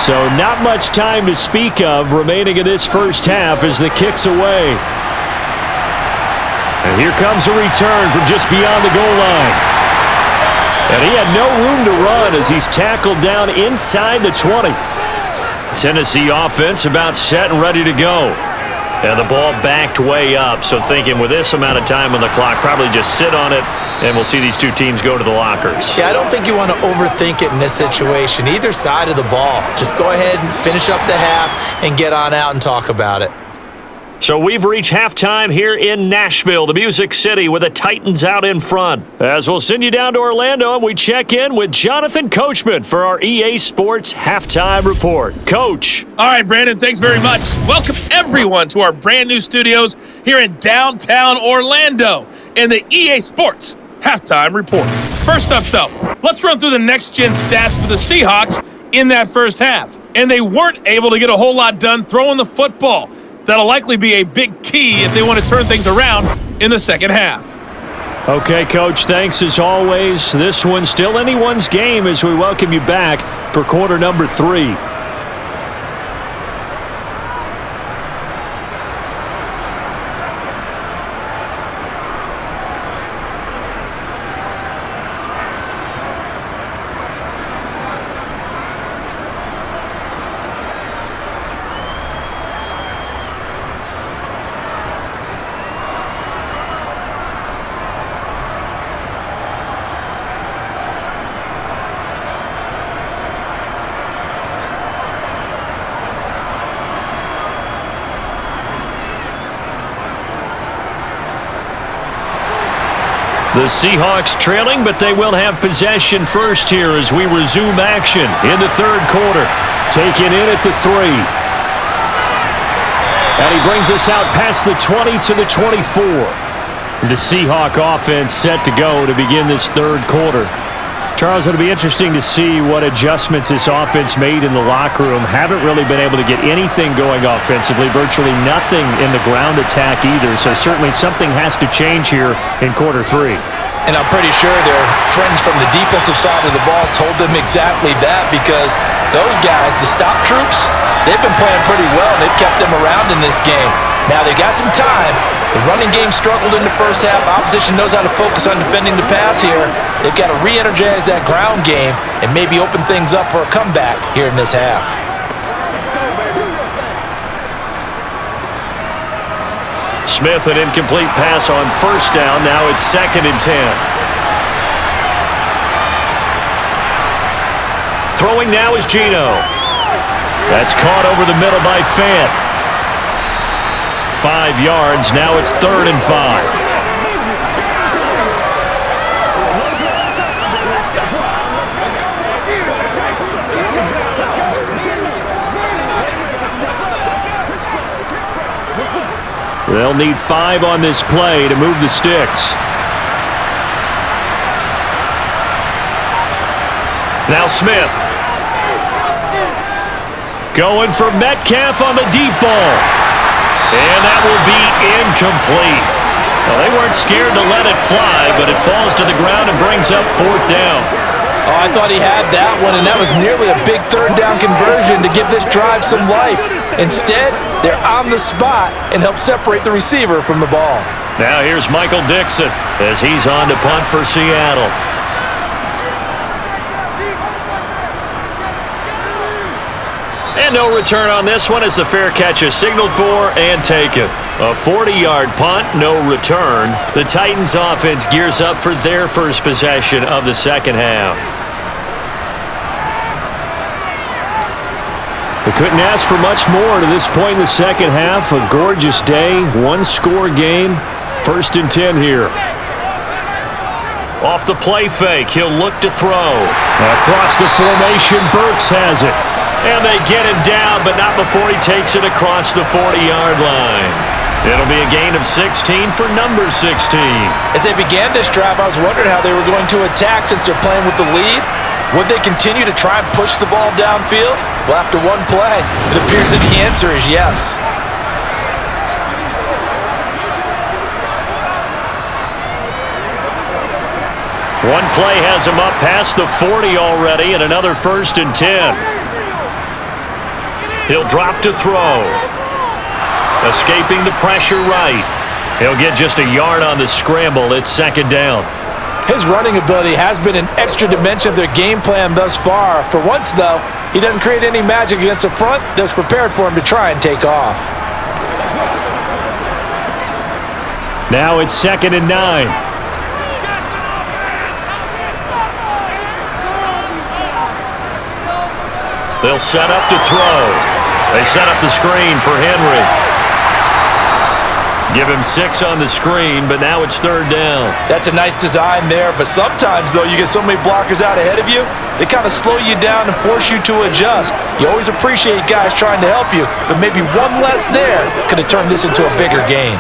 So not much time to speak of remaining in this first half as the kick's away. And here comes a return from just beyond the goal line. And he had no room to run as he's tackled down inside the 20. Tennessee offense about set and ready to go. And the ball backed way up, so thinking with this amount of time on the clock, probably just sit on it And we'll see these two teams go to the lockers. Yeah, I don't think you want to overthink it in this situation. Either side of the ball. Just go ahead and finish up the half and get on out and talk about it. So we've reached halftime here in Nashville, the Music City, with the Titans out in front. As we'll send you down to Orlando, and we check in with Jonathan Coachman for our EA Sports Halftime Report. Coach. All right, Brandon, thanks very much. Welcome, everyone, to our brand new studios here in downtown Orlando in the EA Sports Halftime Report. First up, though, let's run through the next-gen stats for the Seahawks in that first half. And they weren't able to get a whole lot done throwing the football. That'll likely be a big key if they want to turn things around in the second half. Okay, Coach, thanks as always. This one's still anyone's game as we welcome you back for quarter number 3. The Seahawks trailing, but they will have possession first here as we resume action in the third quarter. Taken in at the 3. And he brings us out past the 20 to the 24. The Seahawk offense set to go to begin this third quarter. Charles, it'll be interesting to see what adjustments this offense made in the locker room. Haven't really been able to get anything going offensively, virtually nothing in the ground attack either. So certainly something has to change here in quarter 3. And I'm pretty sure their friends from the defensive side of the ball told them exactly that, because those guys, the stop troops, they've been playing pretty well. They've kept them around in this game. Now they got some time. The running game struggled in the first half. Opposition knows how to focus on defending the pass here. They've got to re-energize that ground game and maybe open things up for a comeback here in this half. Smith, an incomplete pass on first down. Now it's 2nd and 10. Throwing now is Geno. That's caught over the middle by Fant. 5 yards. Now it's 3rd and 5. They'll need 5 on this play to move the sticks. Now Smith. Going for Metcalf on the deep ball. And that will be incomplete. Well, they weren't scared to let it fly, but it falls to the ground and brings up 4th down. Oh, I thought he had that one, and that was nearly a big 3rd down conversion to give this drive some life. Instead, they're on the spot and help separate the receiver from the ball. Now here's Michael Dixon as he's on to punt for Seattle. And no return on this one as the fair catch is signaled for and taken. A 40-yard punt, no return. The Titans offense gears up for their first possession of the second half. We couldn't ask for much more to this point in the second half. A gorgeous day, 1-score game. 1st and 10 here. Off the play fake, he'll look to throw. Across the formation, Burks has it. And they get him down, but not before he takes it across the 40-yard line. It'll be a gain of 16 for number 16. As they began this drive, I was wondering how they were going to attack since they're playing with the lead. Would they continue to try and push the ball downfield? Well, after one play, it appears that the answer is yes. One play has him up past the 40 already, and another 1st and 10. He'll drop to throw. Escaping the pressure right. He'll get just a yard on the scramble. It's 2nd down. His running ability has been an extra dimension of their game plan thus far. For once, though, he doesn't create any magic against the front that's prepared for him to try and take off. Now it's 2nd and 9. They'll set up to throw. They set up the screen for Henry. Give him 6 on the screen, but now it's 3rd down. That's a nice design there, but sometimes, though, you get so many blockers out ahead of you, they kind of slow you down and force you to adjust. You always appreciate guys trying to help you, but maybe one less there could have turned this into a bigger gain.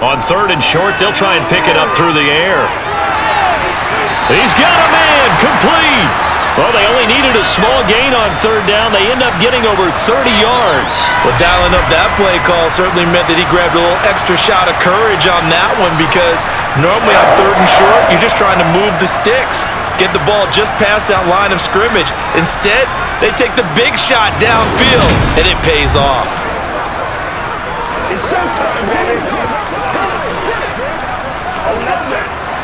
On 3rd and short, they'll try and pick it up through the air. He's got a man, complete. Well, they only needed a small gain on 3rd down. They end up getting over 30 yards. Well, dialing up that play call certainly meant that he grabbed a little extra shot of courage on that one, because normally on 3rd and short, you're just trying to move the sticks, get the ball just past that line of scrimmage. Instead, they take the big shot downfield, and it pays off. It's showtime, baby.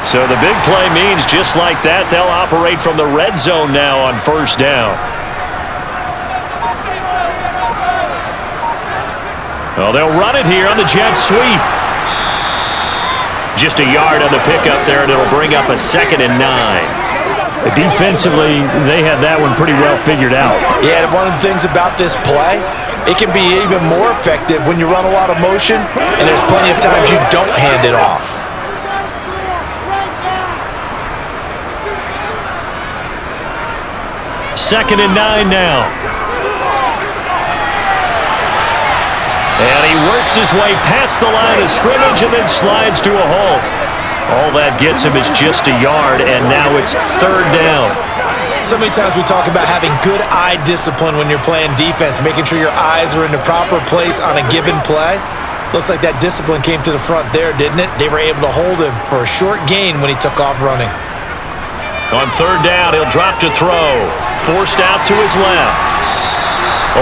So the big play means just like that, they'll operate from the red zone now on 1st down. Well, they'll run it here on the jet sweep. Just a yard on the pickup there, and it'll bring up a 2nd and 9. Defensively, they had that one pretty well figured out. Yeah, and one of the things about this play, it can be even more effective when you run a lot of motion, and there's plenty of times you don't hand it off. 2nd and 9 now. And he works his way past the line of scrimmage and then slides to a halt. All that gets him is just a yard, and now it's 3rd down. So many times we talk about having good eye discipline when you're playing defense, making sure your eyes are in the proper place on a given play. Looks like that discipline came to the front there, didn't it? They were able to hold him for a short gain when he took off running. On 3rd down, he'll drop to throw. Forced out to his left.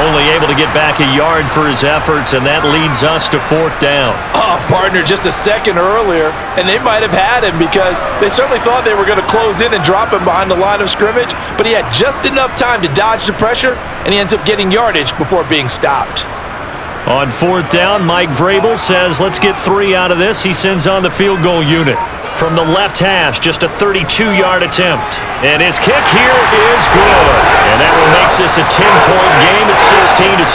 Only able to get back a yard for his efforts, and that leads us to 4th down. Oh, partner, just a second earlier, and they might have had him because they certainly thought they were going to close in and drop him behind the line of scrimmage, but he had just enough time to dodge the pressure, and he ends up getting yardage before being stopped. On 4th down, Mike Vrabel says, let's get 3 out of this. He sends on the field goal unit. From the left hash, just a 32-yard attempt. And his kick here is good. And that one makes this a 10-point game at 16-6.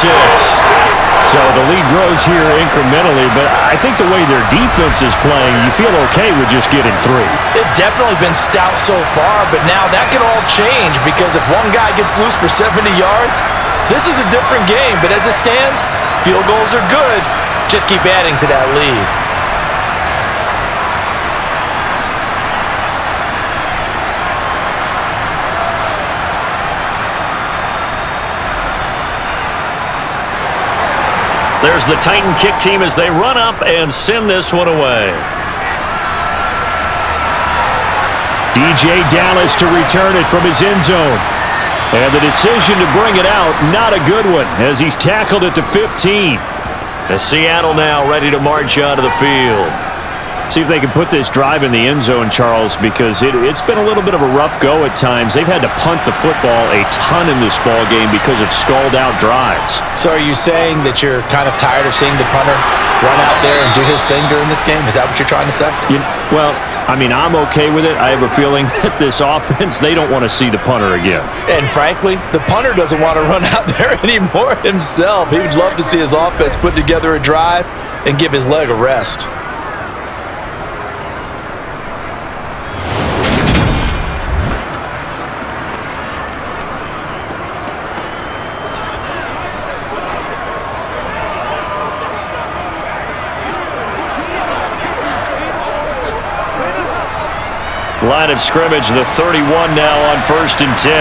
So the lead grows here incrementally, but I think the way their defense is playing, you feel okay with just getting 3. They've definitely been stout so far, but now that can all change because if one guy gets loose for 70 yards, this is a different game. But as it stands, field goals are good. Just keep adding to that lead. There's the Titan kick team as they run up and send this one away. DJ Dallas to return it from his end zone. And the decision to bring it out, not a good one, as he's tackled at the 15. And Seattle now ready to march onto the field. See if they can put this drive in the end zone, Charles, because it's been a little bit of a rough go at times. They've had to punt the football a ton in this ball game because of stalled-out drives. So are you saying that you're kind of tired of seeing the punter run out there and do his thing during this game? Is that what you're trying to say? Well, I mean, I'm okay with it. I have a feeling that this offense, they don't want to see the punter again. And frankly, the punter doesn't want to run out there anymore himself. He would love to see his offense put together a drive and give his leg a rest. Line of scrimmage, the 31 now on 1st and 10.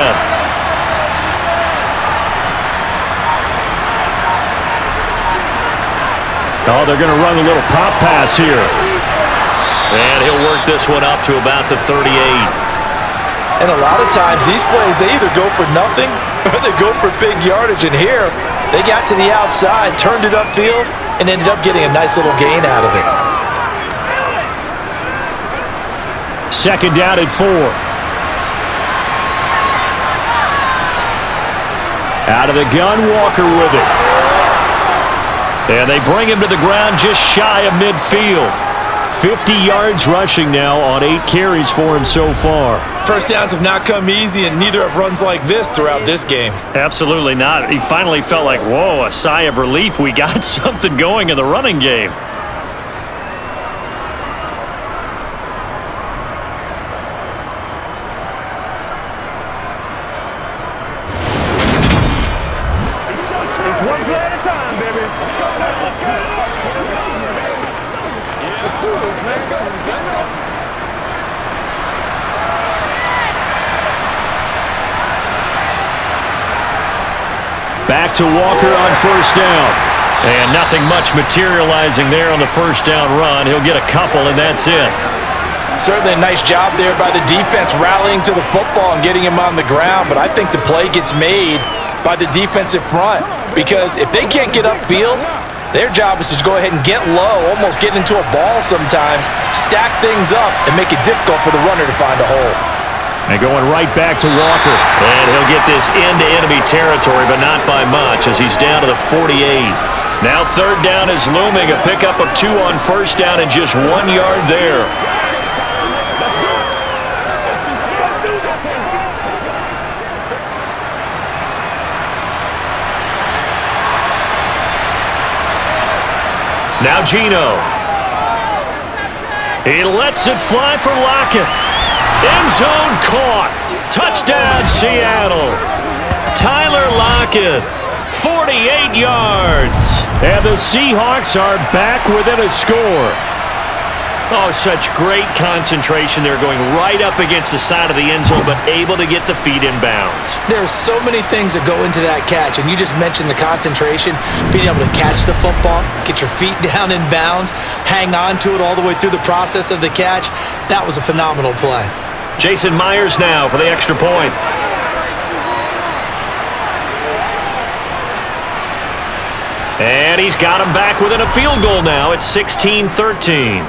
Oh, they're going to run a little pop pass here. And he'll work this one up to about the 38. And a lot of times these plays, they either go for nothing or they go for big yardage. And here, they got to the outside, turned it upfield, and ended up getting a nice little gain out of it. 2nd down at 4. Out of the gun, Walker with it. And they bring him to the ground just shy of midfield. 50 yards rushing now on 8 carries for him so far. First downs have not come easy, and neither have runs like this throughout this game. Absolutely not. He finally felt like, whoa, a sigh of relief. We got something going in the running game. It's one play at a time, baby. Let's go, man. Let's go. Let's do this, man. Let's go. Let's go. Back to Walker on first down. And nothing much materializing there on the first down run. He'll get a couple, and that's it. Certainly a nice job there by the defense rallying to the football and getting him on the ground, but I think the play gets made by the defensive front, because if they can't get upfield, their job is to go ahead and get low, almost get into a ball sometimes, stack things up, and make it difficult for the runner to find a hole. And going right back to Walker. And he'll get this into enemy territory, but not by much, as he's down to the 48. Now third down is looming, a pickup of 2 on first down and just 1 yard there. Now Geno. He lets it fly for Lockett. End zone caught. Touchdown, Seattle. Tyler Lockett, 48 yards. And the Seahawks are back within a score. Oh, such great concentration. They're going right up against the side of the end zone, but able to get the feet in bounds. There's so many things that go into that catch, and you just mentioned the concentration, being able to catch the football, get your feet down in bounds, hang on to it all the way through the process of the catch. That was a phenomenal play. Jason Myers now for the extra point. And he's got him back within a field goal now. It's 16-13.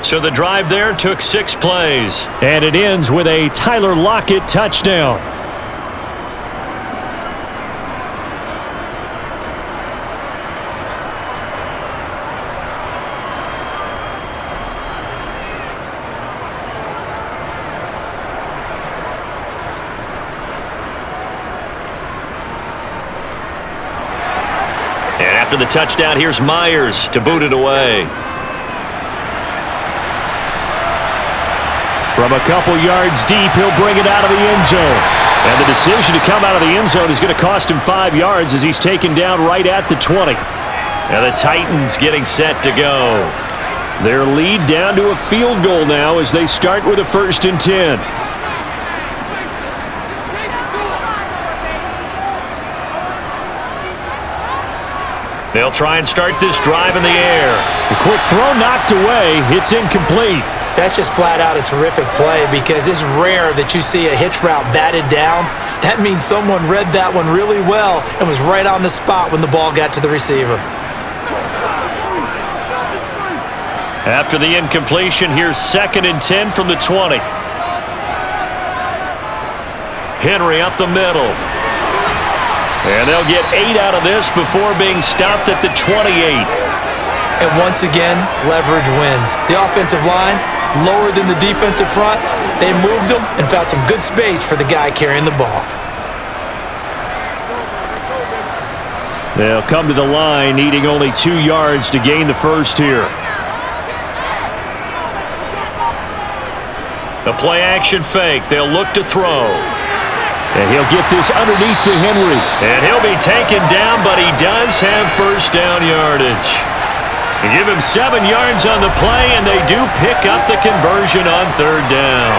So the drive there took 6 plays. And it ends with a Tyler Lockett touchdown. And after the touchdown, here's Myers to boot it away. From a couple yards deep, he'll bring it out of the end zone. And the decision to come out of the end zone is going to cost him 5 yards as he's taken down right at the 20. And the Titans getting set to go. Their lead down to a field goal now as they start with a 1st and 10. They'll try and start this drive in the air. A quick throw knocked away. It's incomplete. That's just flat out a terrific play, because it's rare that you see a hitch route batted down. That means someone read that one really well and was right on the spot when the ball got to the receiver. After the incompletion, here's 2nd and 10 from the 20. Henry up the middle. And they'll get 8 out of this before being stopped at the 28. And once again, leverage wins. The offensive line, lower than the defensive front, they moved them and found some good space for the guy carrying the ball. They'll come to the line, needing only 2 yards to gain the first here. The play-action fake. They'll look to throw. And he'll get this underneath to Henry. And he'll be taken down, but he does have first down yardage. They give him 7 yards on the play, and they do pick up the conversion on 3rd down.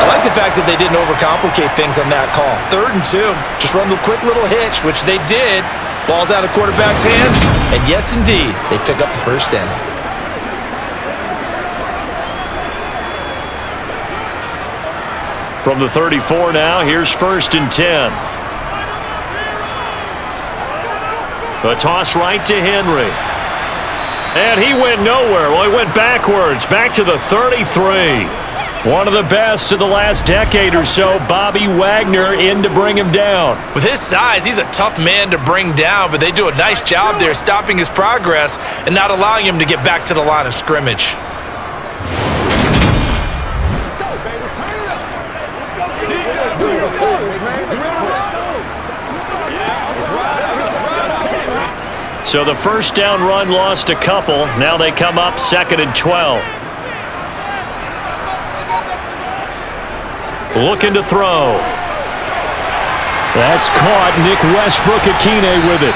I like the fact that they didn't overcomplicate things on that call. 3rd and 2. Just run the quick little hitch, which they did. Ball's out of quarterback's hands, and yes, indeed, they pick up the first down. From the 34 now, here's 1st and 10. A toss right to Henry. And he went nowhere. Well, he went backwards, back to the 33. One of the best of the last decade or so, Bobby Wagner in to bring him down. With his size, he's a tough man to bring down, but they do a nice job there stopping his progress and not allowing him to get back to the line of scrimmage. Let's go, baby. Turn it up. Let's go. So the first down run lost a couple. Now they come up 2nd and 12. Looking to throw. That's caught. Nick Westbrook-Akine with it.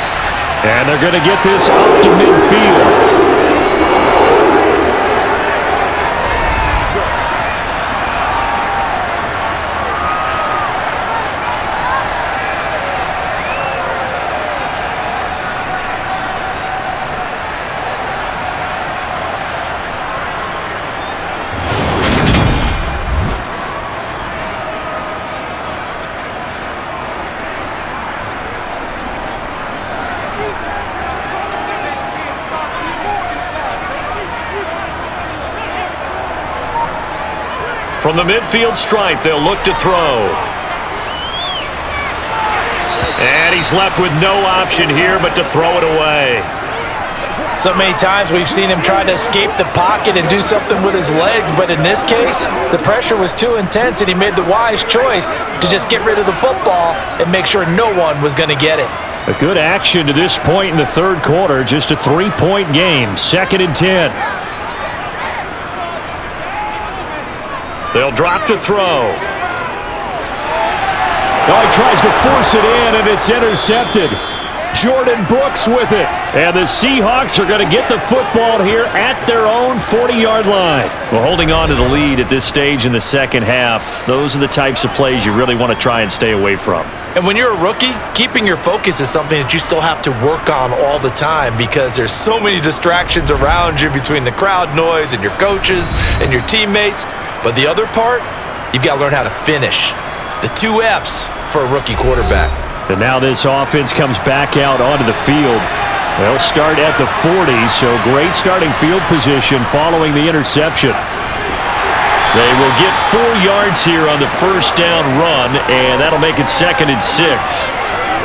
And they're going to get this up to midfield. From the midfield stripe, they'll look to throw. And he's left with no option here but to throw it away. So many times we've seen him try to escape the pocket and do something with his legs, but in this case, the pressure was too intense and he made the wise choice to just get rid of the football and make sure no one was going to get it. A good action to this point in the third quarter, just a 3-point game, 2nd and 10. They'll drop to throw. Oh, he tries to force it in, and it's intercepted. Jordan Brooks with it. And the Seahawks are going to get the football here at their own 40-yard line. Well, holding on to the lead at this stage in the second half, those are the types of plays you really want to try and stay away from. And when you're a rookie, keeping your focus is something that you still have to work on all the time because there's so many distractions around you between the crowd noise and your coaches and your teammates. But the other part, you've got to learn how to finish. It's the 2 F's for a rookie quarterback. And now this offense comes back out onto the field. They'll start at the 40, so great starting field position following the interception. They will get 4 yards here on the first down run, and that'll make it 2nd and 6.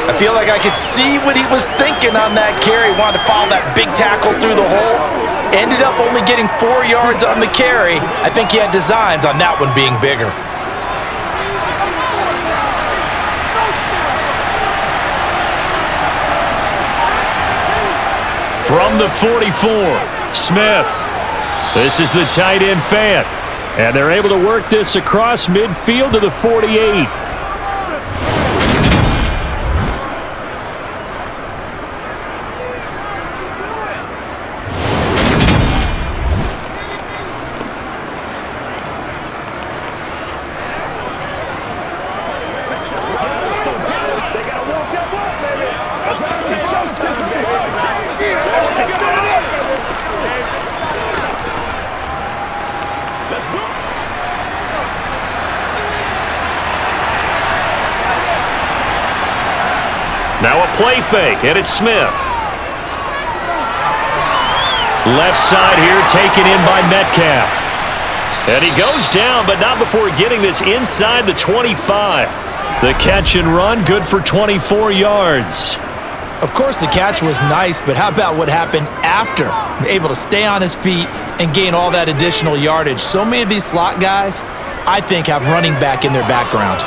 I feel like I could see what he was thinking on that carry. Wanted to follow that big tackle through the hole. Ended up only getting 4 yards on the carry. I think he had designs on that one being bigger. From the 44, Smith. This is the tight end Fant. And they're able to work this across midfield to the 48. Now a play fake, and it's Smith. Left side here taken in by Metcalf. And he goes down, but not before getting this inside the 25. The catch and run, good for 24 yards. Of course, the catch was nice, but how about what happened after? Able to stay on his feet and gain all that additional yardage. So many of these slot guys, I think, have running back in their background.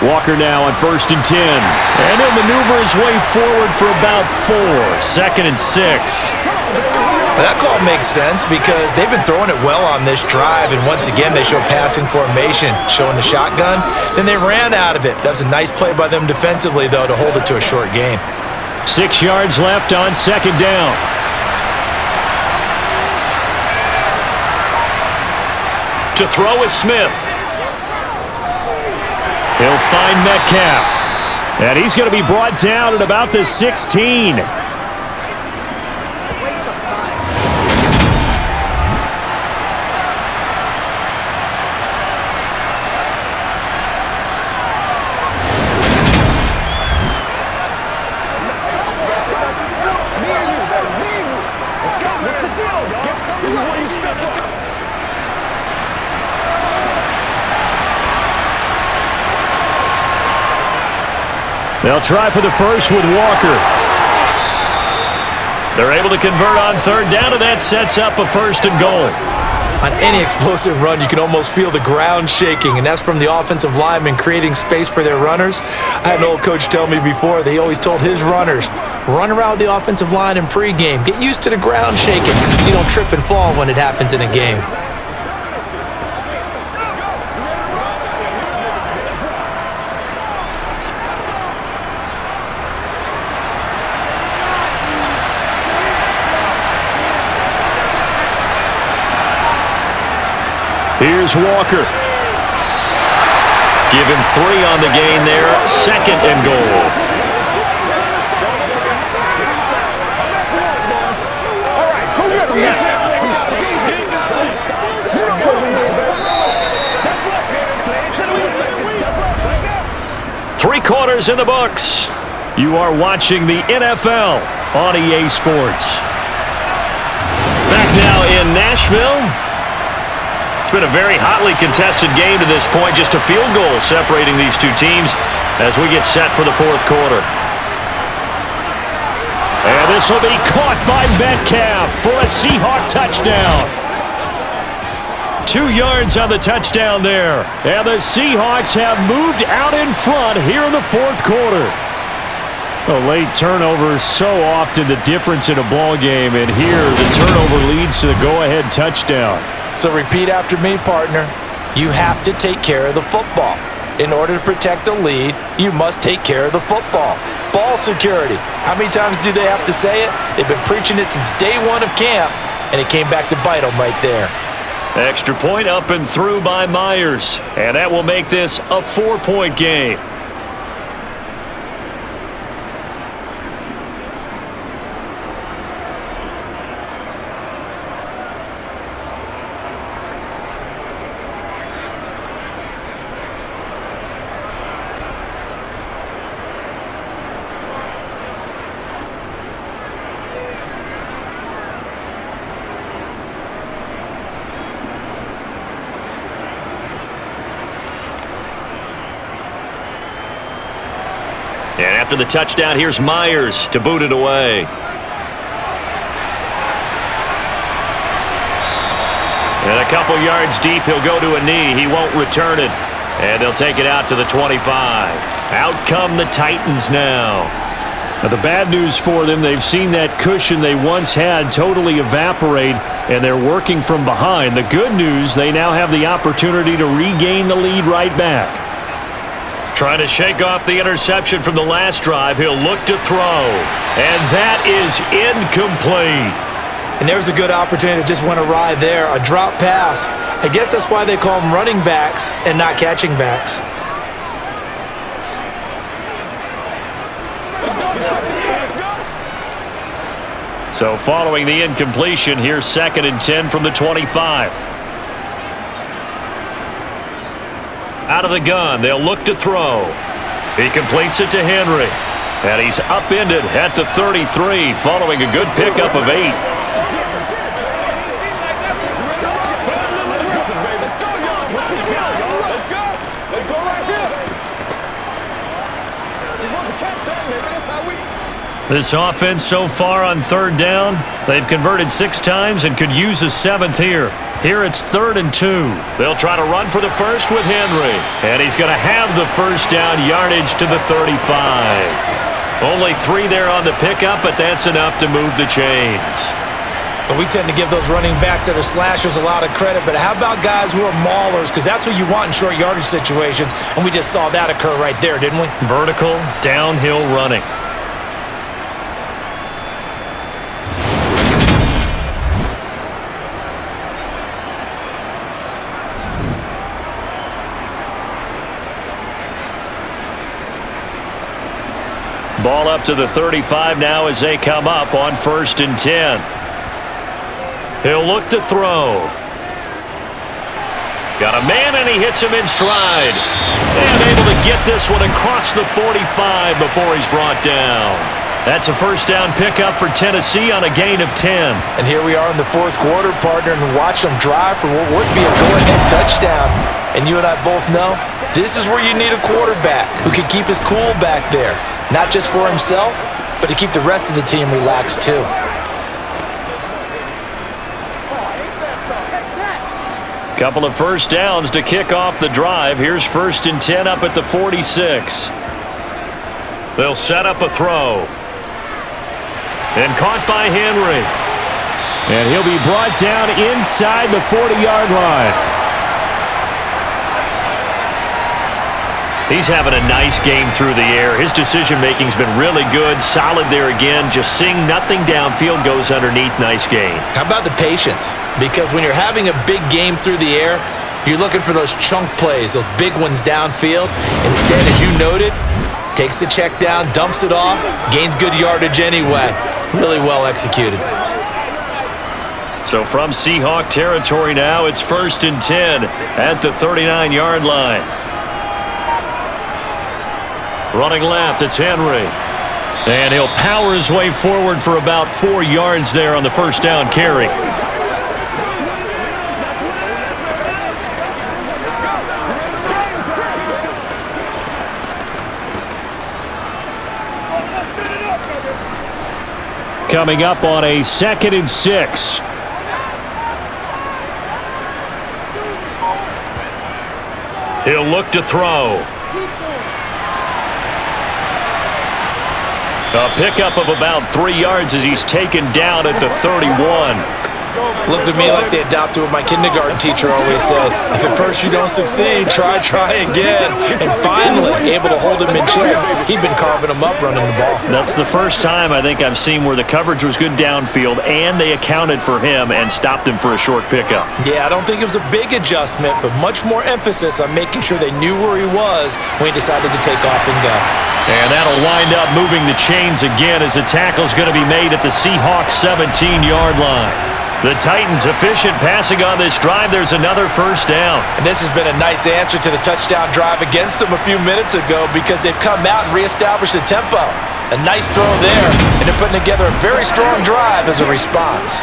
Walker now on 1st and 10. And he'll maneuver his way forward for about 4. 2nd and 6. That call makes sense because they've been throwing it well on this drive, and once again they show passing formation, showing the shotgun. Then they ran out of it. That was a nice play by them defensively, though, to hold it to a short gain. 6 yards left on 2nd down. To throw is Smith. He'll find Metcalf. And he's going to be brought down at about the 16. They'll try for the first with Walker. They're able to convert on third down, and that sets up a first and goal. On any explosive run, you can almost feel the ground shaking, and that's from the offensive linemen creating space for their runners. I had an old coach tell me before, they always told his runners, run around the offensive line in pregame. Get used to the ground shaking so you don't trip and fall when it happens in a game. Here's Walker. Give him 3 on the gain there. Second and goal. All right, go get him now. 3 quarters in the books. You are watching the NFL on EA Sports. Back now in Nashville. It's been a very hotly contested game to this point. Just a field goal separating these two teams as we get set for the fourth quarter. And this will be caught by Metcalf for a Seahawk touchdown. 2 yards on the touchdown there. And the Seahawks have moved out in front here in the fourth quarter. A late turnover is so often the difference in a ball game, and here the turnover leads to the go-ahead touchdown. So repeat after me, partner. You have to take care of the football. In order to protect a lead, you must take care of the football. Ball security. How many times do they have to say it? They've been preaching it since day 1 of camp, and it came back to bite them right there. Extra point up and through by Myers, and that will make this a 4-point game. And after the touchdown, here's Myers to boot it away. And a couple yards deep, he'll go to a knee. He won't return it. And they'll take it out to the 25. Out come the Titans now. Now the bad news for them, they've seen that cushion they once had totally evaporate, and they're working from behind. The good news, they now have the opportunity to regain the lead right back. Trying to shake off the interception from the last drive. He'll look to throw. And that is incomplete. And there's a good opportunity that just went awry there. A drop pass. I guess that's why they call them running backs and not catching backs. So following the incompletion, here's 2nd and 10 from the 25. Out of the gun, they'll look to throw. He completes it to Henry. And he's upended at the 33 following a good pickup of 8. This offense so far on 3rd down, they've converted 6 times and could use a 7th here. Here it's 3rd and 2. They'll try to run for the first with Henry. And he's going to have the first down, yardage to the 35. Only 3 there on the pickup, but that's enough to move the chains. And we tend to give those running backs that are slashers a lot of credit, but how about guys who are maulers? Because that's who you want in short yardage situations, and we just saw that occur right there, didn't we? Vertical, downhill running. Ball up to the 35 now as they come up on 1st and 10. He'll look to throw. Got a man, and he hits him in stride. And able to get this one across the 45 before he's brought down. That's a first down pickup for Tennessee on a gain of 10. And here we are in the 4th quarter, partner, and watch them drive for what would be a go-ahead touchdown. And you and I both know this is where you need a quarterback who can keep his cool back there. Not just for himself, but to keep the rest of the team relaxed too. Couple of first downs to kick off the drive. Here's 1st and 10 up at the 46. They'll set up a throw. And caught by Henry. And he'll be brought down inside the 40-yard line. He's having a nice game through the air. His decision-making's been really good. Solid there again. Just seeing nothing downfield goes underneath. Nice game. How about the patience? Because when you're having a big game through the air, you're looking for those chunk plays, those big ones downfield. Instead, as you noted, takes the check down, dumps it off, gains good yardage anyway. Really well executed. So from Seahawk territory now, it's 1st and 10 at the 39-yard line. Running left, it's Henry. And he'll power his way forward for about 4 yards there on the first down carry. Coming up on a 2nd and 6. He'll look to throw. A pickup of about 3 yards as he's taken down at the 31. Looked to me like they adopted what my kindergarten teacher always said. If at first you don't succeed, try again. And finally, able to hold him in check. He'd been carving him up running the ball. That's the first time I think I've seen where the coverage was good downfield and they accounted for him and stopped him for a short pickup. Yeah, I don't think it was a big adjustment, but much more emphasis on making sure they knew where he was when he decided to take off and go. And that'll wind up moving the chains again as the tackle's going to be made at the Seahawks 17-yard line. The Titans efficient passing on this drive. There's another first down. And this has been a nice answer to the touchdown drive against them a few minutes ago because they've come out and reestablished the tempo. A nice throw there, and they're putting together a very strong drive as a response.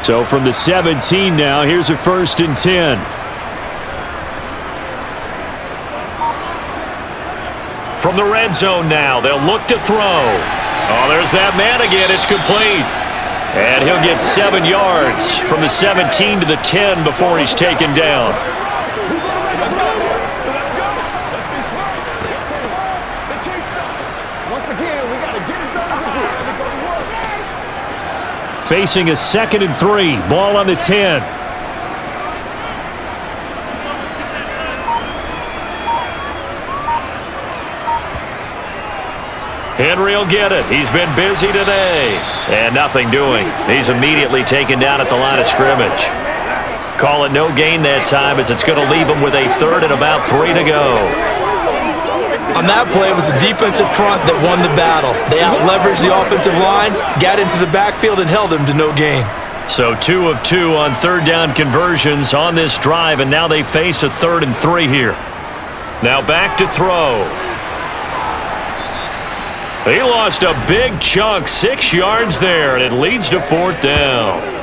So from the 17 now, here's a 1st and 10. From the red zone now, they'll look to throw. Oh, there's that man again. It's complete. And he'll get 7 yards from the 17 to the 10 before he's taken down. Once again, we got to get it done as a group. Facing a 2nd and 3. Ball on the 10. Henry will get it. He's been busy today. And nothing doing. He's immediately taken down at the line of scrimmage. Call it no gain that time as it's going to leave him with a 3rd and about 3 to go. On that play, it was the defensive front that won the battle. They out-leveraged the offensive line, got into the backfield, and held him to no gain. So 2 of 2 on 3rd down conversions on this drive, and now they face a 3rd and 3 here. Now back to throw. He lost a big chunk, 6 yards there, and it leads to 4th down.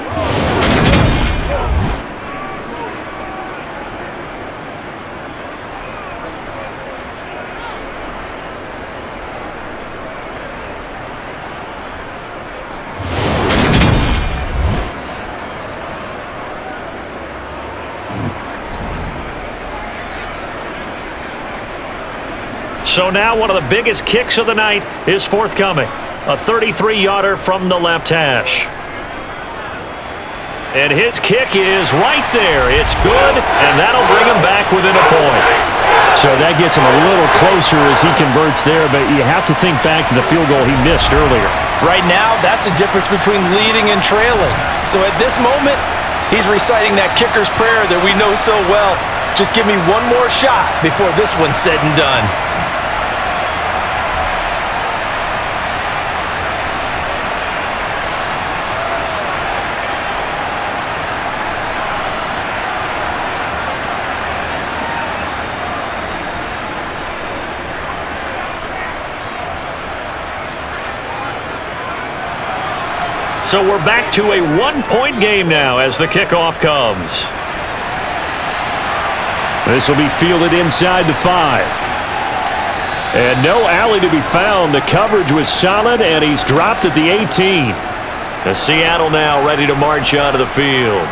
So now one of the biggest kicks of the night is forthcoming. A 33-yarder from the left hash. And his kick is right there. It's good, and that'll bring him back within a point. So that gets him a little closer as he converts there, but you have to think back to the field goal he missed earlier. Right now, that's the difference between leading and trailing. So at this moment, He's reciting that kicker's prayer that we know so well. Just give me one more shot before this one's said and done. So we're back to a one-point game now as the kickoff comes. This will be fielded inside the 5. And no alley to be found. The coverage was solid, and he's dropped at the 18. The Seattle now ready to march onto the field.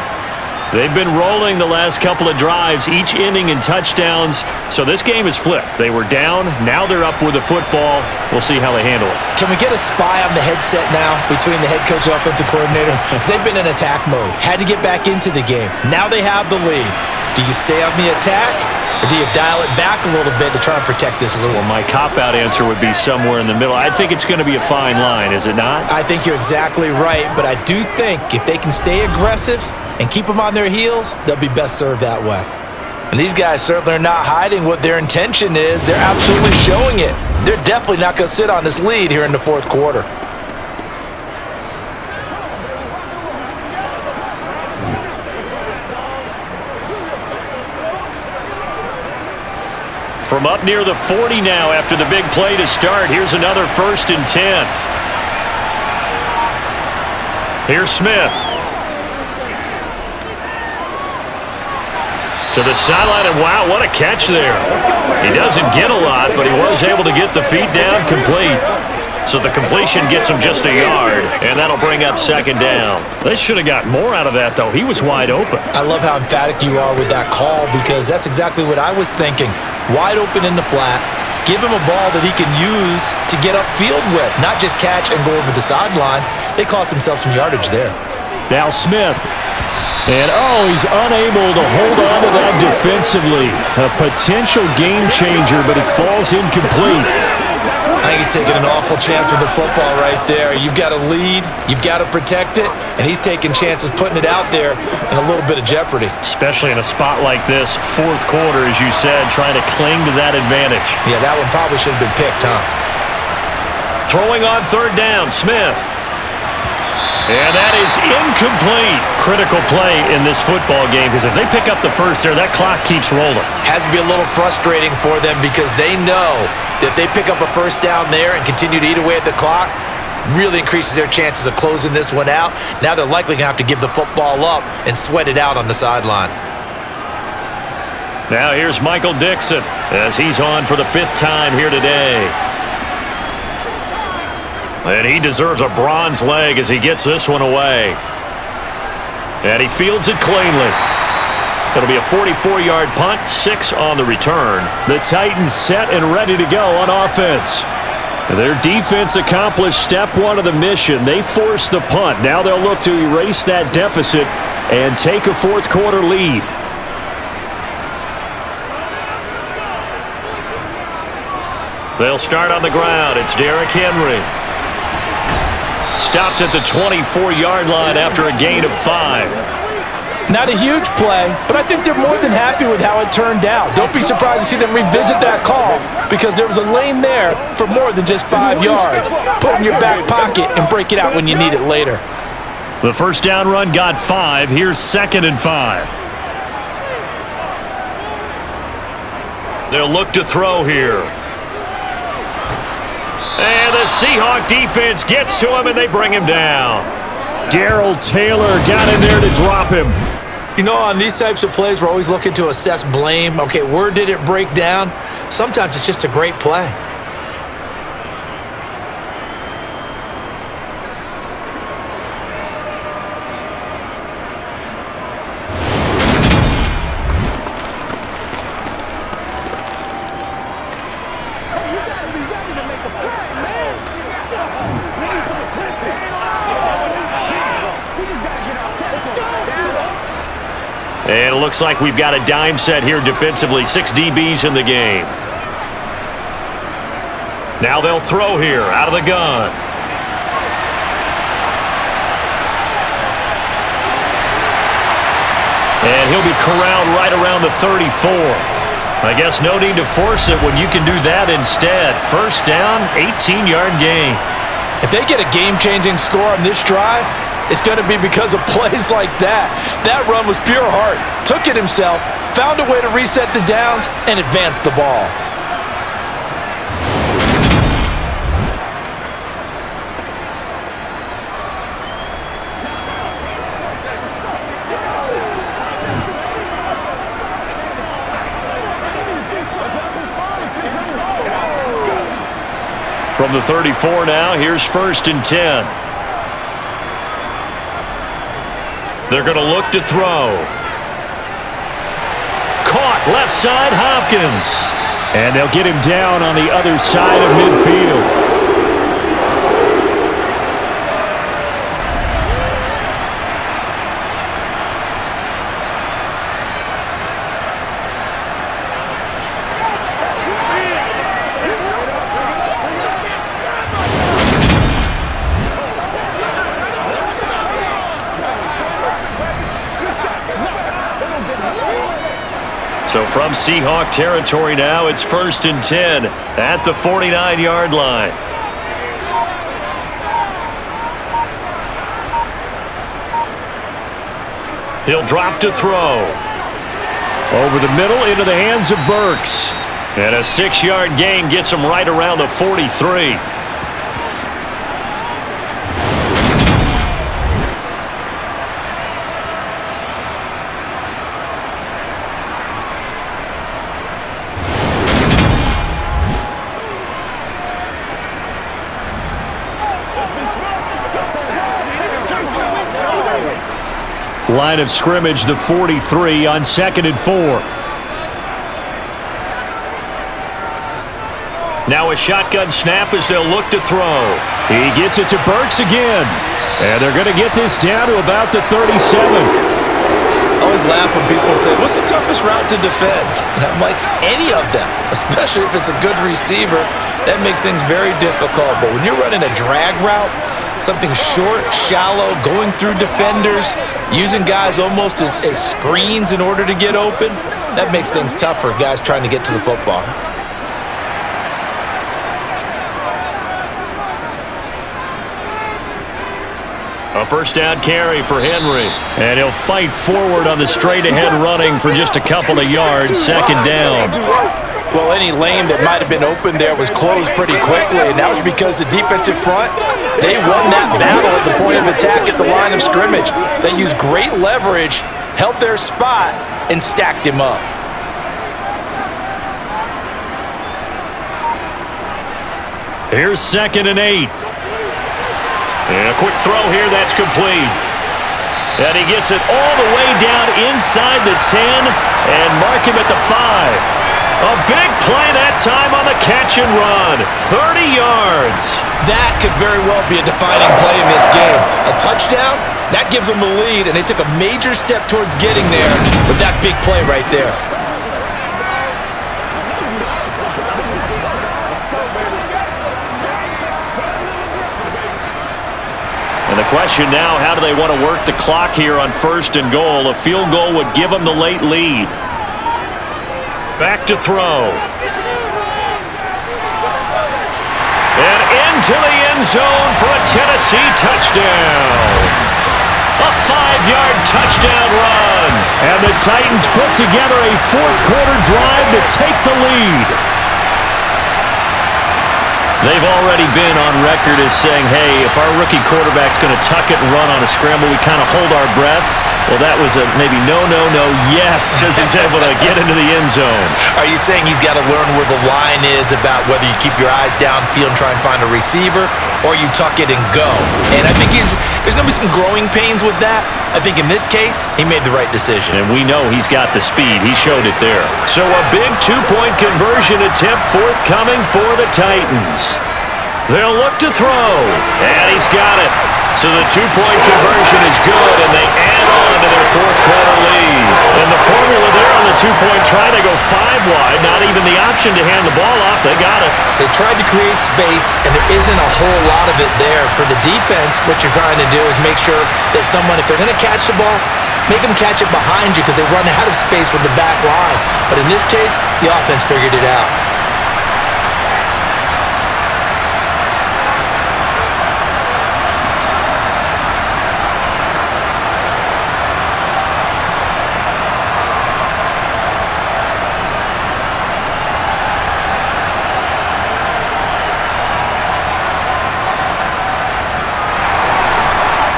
They've been rolling the last couple of drives, each inning in touchdowns. So this game is flipped. They were down. Now they're up with the football. We'll see how they handle it. Can we get a spy on the headset now between the head coach and offensive coordinator? Because they've been in attack mode. Had to get back into the game. Now they have the lead. Do you stay on the attack, or do you dial it back a little bit to try and protect this lead? Well, my cop-out answer would be somewhere in the middle. I think it's going to be a fine line, is it not? I think you're exactly right, but I do think if they can stay aggressive and keep them on their heels, they'll be best served that way. And these guys certainly are not hiding what their intention is. They're absolutely showing it. They're definitely not going to sit on this lead here in the fourth quarter. From up near the 40 now after the big play to start. Here's another 1st and 10. Here's Smith. To the sideline, and wow, what a catch there. He doesn't get a lot, but he was able to get the feet down complete. So the completion gets him just a yard, and that'll bring up 2nd down. They should have got more out of that, though. He was wide open. I love how emphatic you are with that call, because that's exactly what I was thinking. Wide open in the flat. Give him a ball that he can use to get upfield with, not just catch and go over the sideline. They cost themselves some yardage there. Now Smith. And, he's unable to hold on to that defensively. A potential game changer, but it falls incomplete. I think he's taking an awful chance with the football right there. You've got to lead, you've got to protect it, and he's taking chances putting it out there in a little bit of jeopardy. Especially in a spot like this, fourth quarter, as you said, trying to cling to that advantage. Yeah, that one probably should have been picked, huh? Throwing on 3rd down, Smith. And that is incomplete. Critical play in this football game, because if they pick up the first there, that clock keeps rolling. Has to be a little frustrating for them, because they know that if they pick up a 1st down there and continue to eat away at the clock, really increases their chances of closing this one out. Now they're likely going to have to give the football up and sweat it out on the sideline. Now here's Michael Dixon as he's on for the 5th time here today. And he deserves a bronze leg as he gets this one away. And he fields it cleanly. It'll be a 44-yard punt, 6 on the return. The Titans set and ready to go on offense. Their defense accomplished step 1 of the mission. They forced the punt. Now they'll look to erase that deficit and take a fourth quarter lead. They'll start on the ground. It's Derrick Henry. Stopped at the 24-yard line after a gain of 5. Not a huge play, but I think they're more than happy with how it turned out. Don't be surprised to see them revisit that call, because there was a lane there for more than just 5 yards. Put it in your back pocket and break it out when you need it later. The 1st down run got 5. Here's 2nd and 5. They'll look to throw here. And the Seahawk defense gets to him, and they bring him down. Darrell Taylor got in there to drop him. You know, on these types of plays, we're always looking to assess blame. Okay, where did it break down? Sometimes it's just a great play. And it looks like we've got a dime set here defensively. 6 DBs in the game. Now they'll throw here out of the gun. And he'll be corralled right around the 34. I guess no need to force it when you can do that instead. First down, 18-yard gain. If they get a game-changing score on this drive, it's going to be because of plays like that. That run was pure heart. Took it himself, found a way to reset the downs, and advance the ball. From the 34 now, here's 1st and 10. They're going to look to throw. Caught left side, Hopkins. And they'll get him down on the other side of midfield. So from Seahawk territory now, it's 1st and 10 at the 49-yard line. He'll drop to throw. Over the middle into the hands of Burks. And a 6-yard gain gets him right around the 43. Line of scrimmage, the 43 on 2nd and 4. Now a shotgun snap as they'll look to throw. He gets it to Burks again. And they're going to get this down to about the 37. I always laugh when people say, what's the toughest route to defend? And I'm like, any of them, especially if it's a good receiver. That makes things very difficult. But when you're running a drag route, something short, shallow, going through defenders, using guys almost as screens in order to get open, that makes things tough for guys trying to get to the football. A first down carry for Henry. And he'll fight forward on the straight-ahead running for just a couple of yards. 2nd down. Well, any lane that might have been open there was closed pretty quickly, and that was because the defensive front, they won that battle at the point of attack at the line of scrimmage. They used great leverage, held their spot, and stacked him up. Here's 2nd and 8. And a quick throw here, that's complete. And he gets it all the way down inside the 10 and mark him at the 5. A big play that time on the catch and run. 30 yards. That could very well be a defining play in this game. A touchdown, that gives them the lead, and they took a major step towards getting there with that big play right there. And the question now, how do they want to work the clock here on 1st and goal? A field goal would give them the late lead. Back to throw. And into the end zone for a Tennessee touchdown. A 5-yard touchdown run. And the Titans put together a 4th-quarter drive to take the lead. They've already been on record as saying, hey, if our rookie quarterback's going to tuck it and run on a scramble, we kind of hold our breath. Well, that was a maybe no, yes, as he's able to get into the end zone. Are you saying he's got to learn where the line is about whether you keep your eyes downfield and try and find a receiver, or you tuck it and go? And I think there's going to be some growing pains with that. I think in this case, he made the right decision. And we know he's got the speed. He showed it there. So a big 2-point conversion attempt forthcoming for the Titans. They'll look to throw, and he's got it. So the 2-point conversion is good, and they add on to their 4th-quarter lead. And the formula there on the 2-point try to go 5 wide, not even the option to hand the ball off. They got it. They tried to create space, and there isn't a whole lot of it there. For the defense, what you're trying to do is make sure that if they're going to catch the ball, make them catch it behind you because they run out of space with the back line. But in this case, the offense figured it out.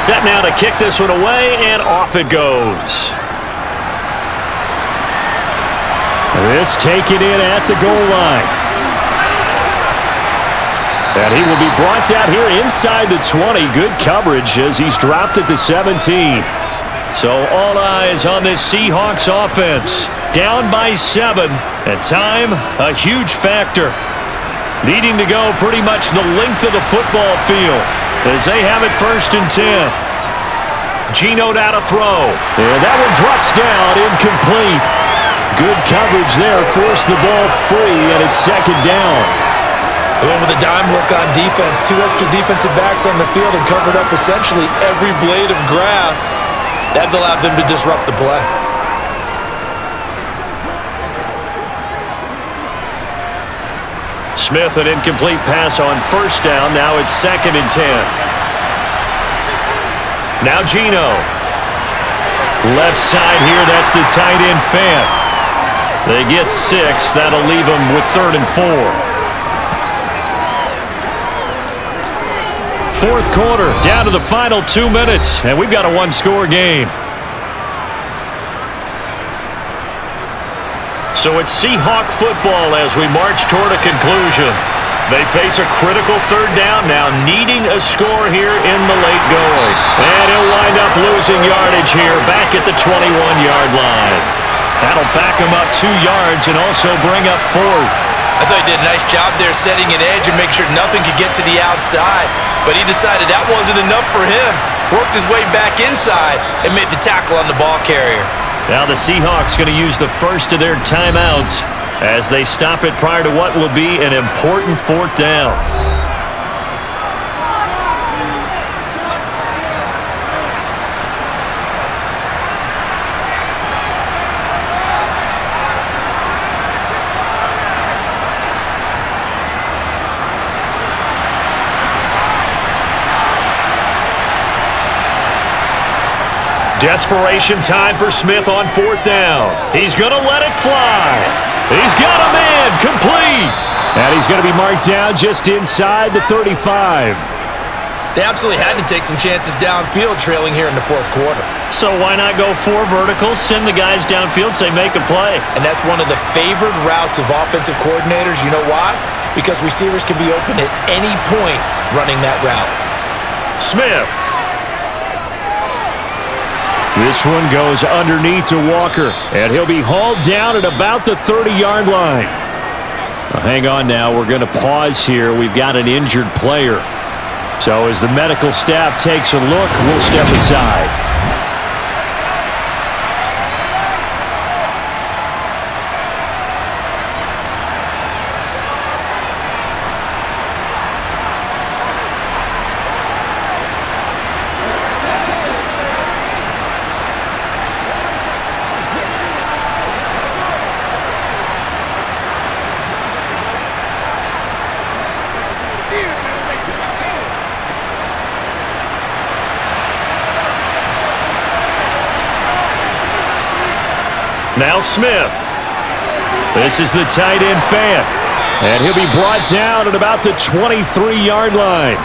Set now to kick this one away, and off it goes. This taken in at the goal line. And he will be brought down here inside the 20. Good coverage as he's dropped at the 17. So all eyes on this Seahawks offense. Down by 7, and time a huge factor. Needing to go pretty much the length of the football field as they have it 1st and 10. Geno now to throw. And that one drops down, incomplete. Good coverage there, forced the ball free, and it's 2nd down. They went with a dime look on defense. 2 extra defensive backs on the field and covered up essentially every blade of grass. That allowed them to disrupt the play. Smith, an incomplete pass on 1st down. Now it's 2nd and 10. Now Geno. Left side here, that's the tight end Fant. They get 6. That'll leave them with 3rd and 4. 4th quarter, down to the final 2 minutes, and we've got a 1-score game. So it's Seahawk football as we march toward a conclusion. They face a critical 3rd down now, needing a score here in the late going. And he'll wind up losing yardage here back at the 21-yard line. That'll back him up 2 yards and also bring up 4th. I thought he did a nice job there setting an edge and make sure nothing could get to the outside. But he decided that wasn't enough for him. Worked his way back inside and made the tackle on the ball carrier. Now the Seahawks going to use the first of their timeouts as they stop it prior to what will be an important 4th down. Desperation time for Smith on 4th down. He's going to let it fly. He's got a man, complete. And he's going to be marked down just inside the 35. They absolutely had to take some chances downfield trailing here in the 4th quarter. So why not go 4 verticals, send the guys downfield, say make a play. And that's one of the favored routes of offensive coordinators. You know why? Because receivers can be open at any point running that route. Smith. This one goes underneath to Walker, and he'll be hauled down at about the 30-yard line. Now, hang on now. We're going to pause here. We've got an injured player. So as the medical staff takes a look, we'll step aside. Now Smith. This is the tight end Fant. And he'll be brought down at about the 23-yard line.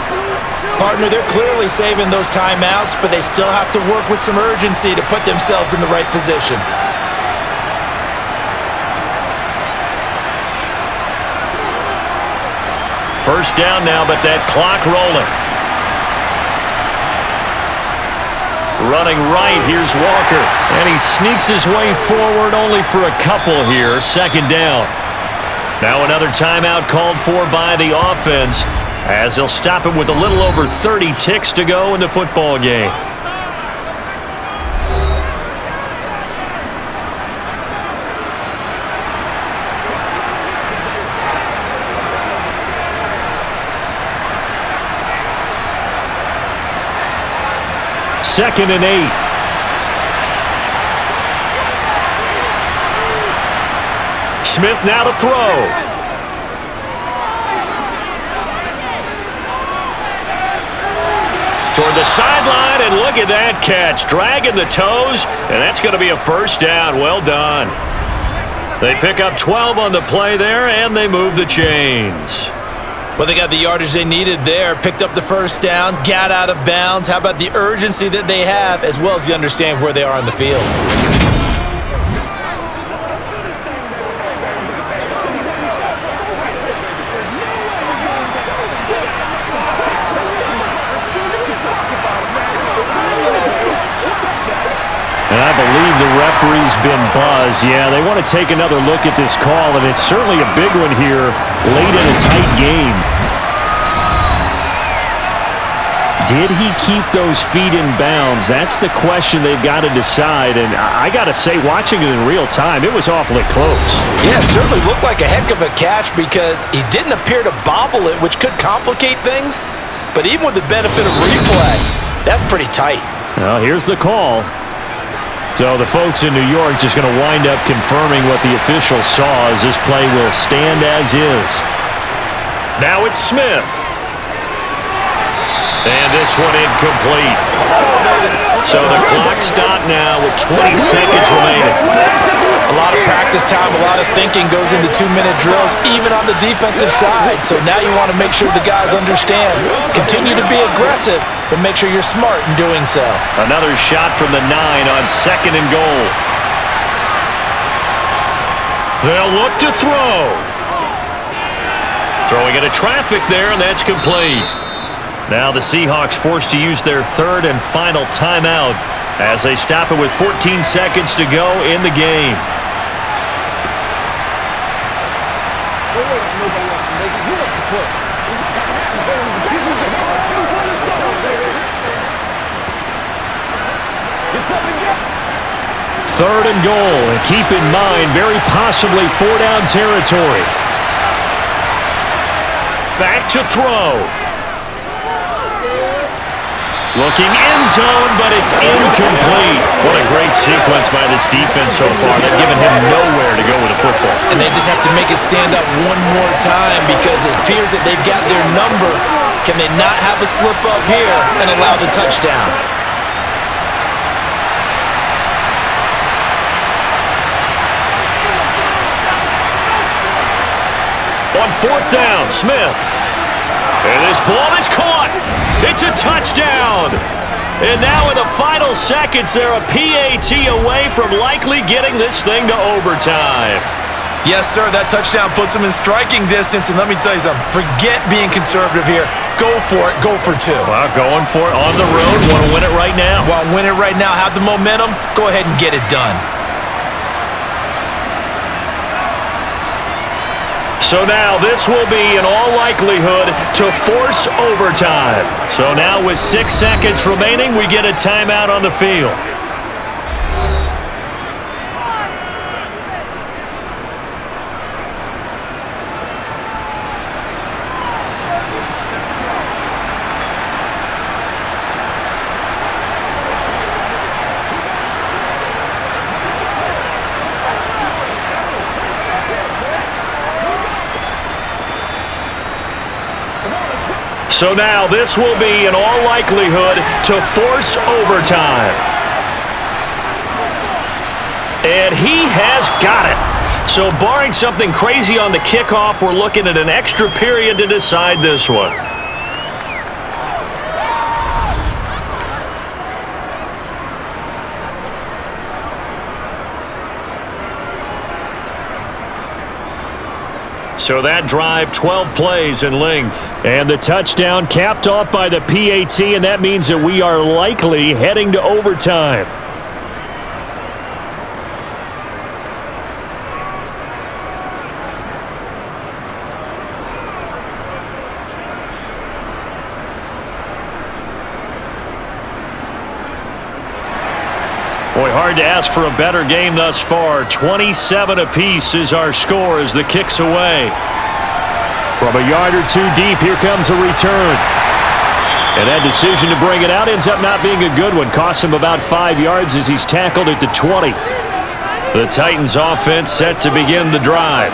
Partner, they're clearly saving those timeouts, but they still have to work with some urgency to put themselves in the right position. First down now, but that clock rolling. Running right, here's Walker. And he sneaks his way forward only for a couple here. 2nd down. Now another timeout called for by the offense as they'll stop him with a little over 30 ticks to go in the football game. Second and 8. Smith now to throw. Toward the sideline, and look at that catch. Dragging the toes, and that's going to be a first down. Well done. They pick up 12 on the play there, and they move the chains. Well, they got the yardage they needed there, picked up the first down, got out of bounds. How about the urgency that they have, as well as the understanding where they are on the field? And I believe the referee's been buzzed. Yeah, they want to take another look at this call, and it's certainly a big one here late in a tight game. Did he keep those feet in bounds? That's the question they've got to decide. And I got to say, watching it in real time, it was awfully close. Yeah, it certainly looked like a heck of a catch because he didn't appear to bobble it, which could complicate things. But even with the benefit of replay, that's pretty tight. Well, here's the call. So the folks in New York just going to wind up confirming what the official saw as this play will stand as is. Now it's Smith. And this one incomplete. So the clock stopped now with 20 seconds remaining. A lot of practice time, a lot of thinking goes into 2-minute drills, even on the defensive side. So now you want to make sure the guys understand. Continue to be aggressive, but make sure you're smart in doing so. Another shot from the 9 on 2nd and goal. They'll look to throw. Throwing into traffic there, and that's complete. Now the Seahawks forced to use their 3rd and final timeout as they stop it with 14 seconds to go in the game. Third and goal, and keep in mind, very possibly 4-down territory. Back to throw. Looking end zone, but it's incomplete. What a great sequence by this defense so far. They've given him nowhere to go with the football. And they just have to make it stand up one more time because it appears that they've got their number. Can they not have a slip up here and allow the touchdown? On 4th down, Smith. And this ball is caught. It's a touchdown. And now in the final seconds, they're a PAT away from likely getting this thing to overtime. Yes, sir, that touchdown puts them in striking distance. And let me tell you something, forget being conservative here. Go for it, go for 2. Well, going for it on the road. Want to win it right now. Want to win it right now, have the momentum, go ahead and get it done. So now this will be, in all likelihood, to force overtime. So now with 6 seconds remaining, we get a timeout on the field. So now this will be, in all likelihood, to force overtime. And he has got it. So barring something crazy on the kickoff, we're looking at an extra period to decide this one. So that drive, 12 plays in length. And the touchdown capped off by the PAT, and that means that we are likely heading to overtime. Boy, hard to ask for a better game thus far. 27 apiece is our score as the kick's away. From a yard or 2 deep, here comes a return. And that decision to bring it out ends up not being a good one. Costs him about 5 yards as he's tackled at the 20. The Titans offense set to begin the drive.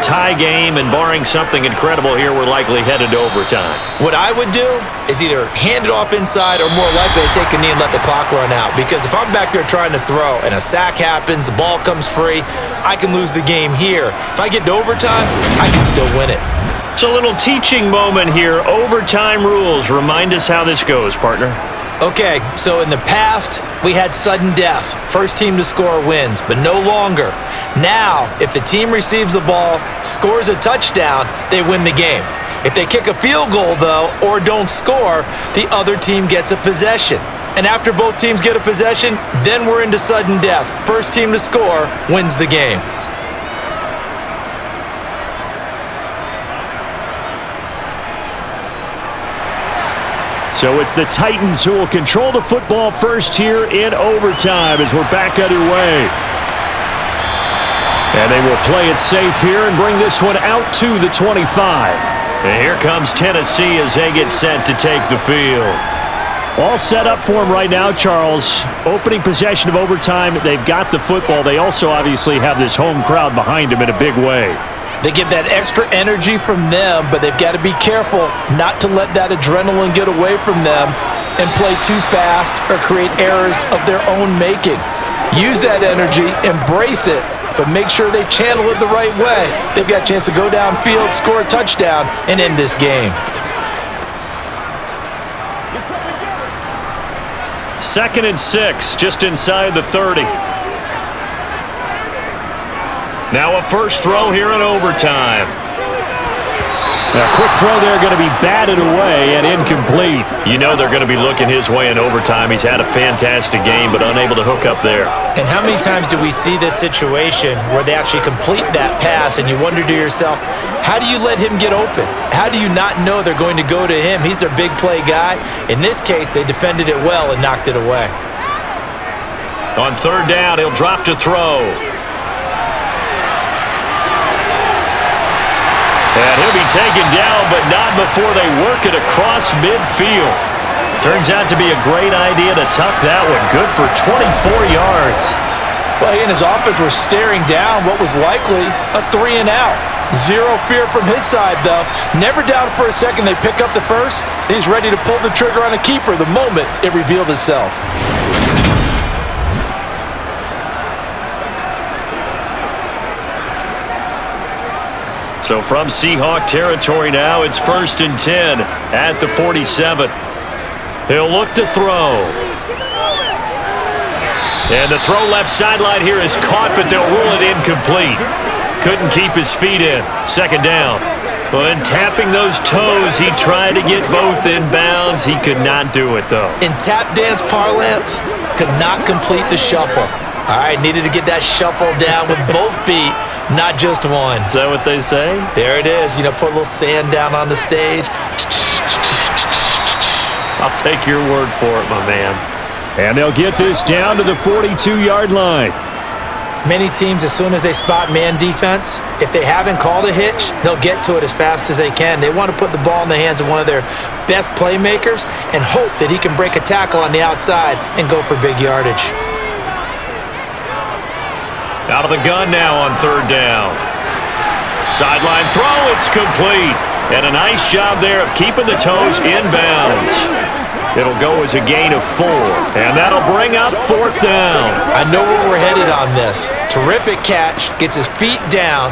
Tie game, and barring something incredible here, we're likely headed to overtime. What I would do is either hand it off inside or more likely to take a knee and let the clock run out. Because if I'm back there trying to throw and a sack happens, the ball comes free, I can lose the game here. If I get to overtime, I can still win it. It's a little teaching moment here. Overtime rules. Remind us how this goes, partner. Okay, so in the past, we had sudden death. First team to score wins, but no longer. Now, if the team receives the ball, scores a touchdown, they win the game. If they kick a field goal, though, or don't score, the other team gets a possession. And after both teams get a possession, then we're into sudden death. First team to score wins the game. So it's the Titans who will control the football first here in overtime as we're back underway. And they will play it safe here and bring this one out to the 25. And here comes Tennessee as they get set to take the field. All set up for them right now, Charles. Opening possession of overtime, they've got the football. They also obviously have this home crowd behind them in a big way. They get that extra energy from them, but they've got to be careful not to let that adrenaline get away from them and play too fast or create errors of their own making. Use that energy, embrace it, but make sure they channel it the right way. They've got a chance to go downfield, score a touchdown, and end this game. 2nd and 6, just inside the 30. Now a first throw here in overtime. A quick throw there going to be batted away and incomplete. You know they're going to be looking his way in overtime. He's had a fantastic game, but unable to hook up there. And how many times do we see this situation where they actually complete that pass and you wonder to yourself, how do you let him get open? How do you not know they're going to go to him? He's their big play guy. In this case, they defended it well and knocked it away. On 3rd down, he'll drop to throw. And he'll be taken down, but not before they work it across midfield. Turns out to be a great idea to tuck that one. Good for 24 yards. Well, he and his offense were staring down what was likely a 3 and out. Zero fear from his side, though. Never down for a second. They pick up the first. He's ready to pull the trigger on a keeper the moment it revealed itself. So from Seahawk territory now, it's 1st and 10 at the 47. He'll look to throw. And the throw left sideline here is caught, but they'll rule it incomplete. Couldn't keep his feet in. 2nd down. But in tapping those toes, he tried to get both in bounds. He could not do it, though. In tap dance parlance, could not complete the shuffle. All right, needed to get that shuffle down with both feet, not just one. Is that what they say? There it is. You know, put a little sand down on the stage. I'll take your word for it, my man. And they'll get this down to the 42-yard line. Many teams, as soon as they spot man defense, if they haven't called a hitch, they'll get to it as fast as they can. They want to put the ball in the hands of one of their best playmakers and hope that he can break a tackle on the outside and go for big yardage. Out of the gun now on 3rd down. Sideline throw, it's complete. And a nice job there of keeping the toes in bounds. It'll go as a gain of 4. And that'll bring up 4th down. I know where we're headed on this. Terrific catch, gets his feet down,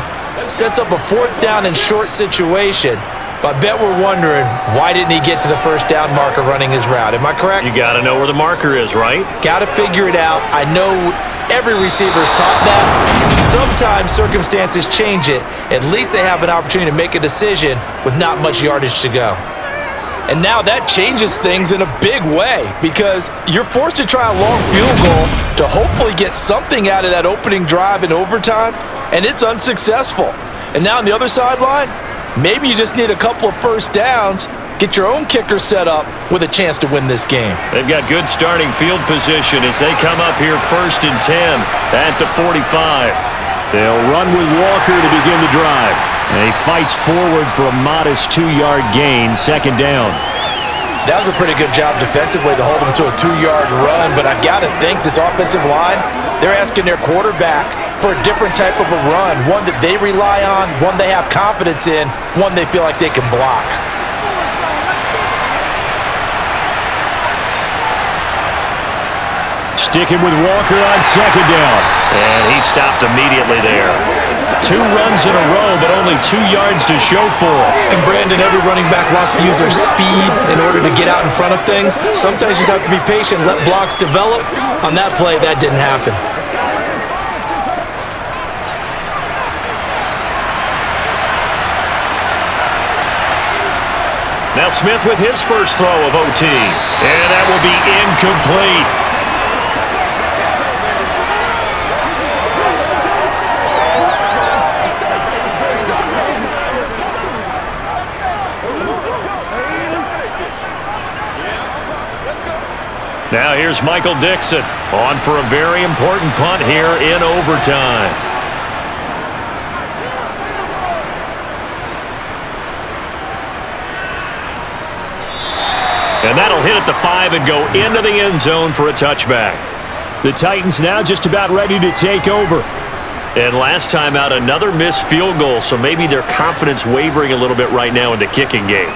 sets up a 4th down and short situation. But I bet we're wondering, why didn't he get to the 1st down marker running his route? Am I correct? You got to know where the marker is, right? Got to figure it out. I know every receiver's taught that. Sometimes circumstances change it. At least they have an opportunity to make a decision with not much yardage to go. And now that changes things in a big way because you're forced to try a long field goal to hopefully get something out of that opening drive in overtime, and it's unsuccessful. And now on the other sideline, maybe you just need a couple of 1st downs, get your own kicker set up with a chance to win this game. They've got good starting field position as they come up here 1st and 10 at the 45. They'll run with Walker to begin the drive. And he fights forward for a modest 2-yard gain, 2nd down. That was a pretty good job defensively to hold them to a 2-yard run, but I've got to think this offensive line, they're asking their quarterback for a different type of a run, one that they rely on, one they have confidence in, one they feel like they can block. Sticking with Walker on second down. And he stopped immediately there. 2 runs in a row, but only 2 yards to show for it. And Brandon, every running back wants to use their speed in order to get out in front of things. Sometimes you just have to be patient, let blocks develop. On that play, that didn't happen. Now Smith with his first throw of OT. And that will be incomplete. Now here's Michael Dixon on for a very important punt here in overtime. And that'll hit at the 5 and go into the end zone for a touchback. The Titans now just about ready to take over. And last time out, another missed field goal, so maybe their confidence wavering a little bit right now in the kicking game.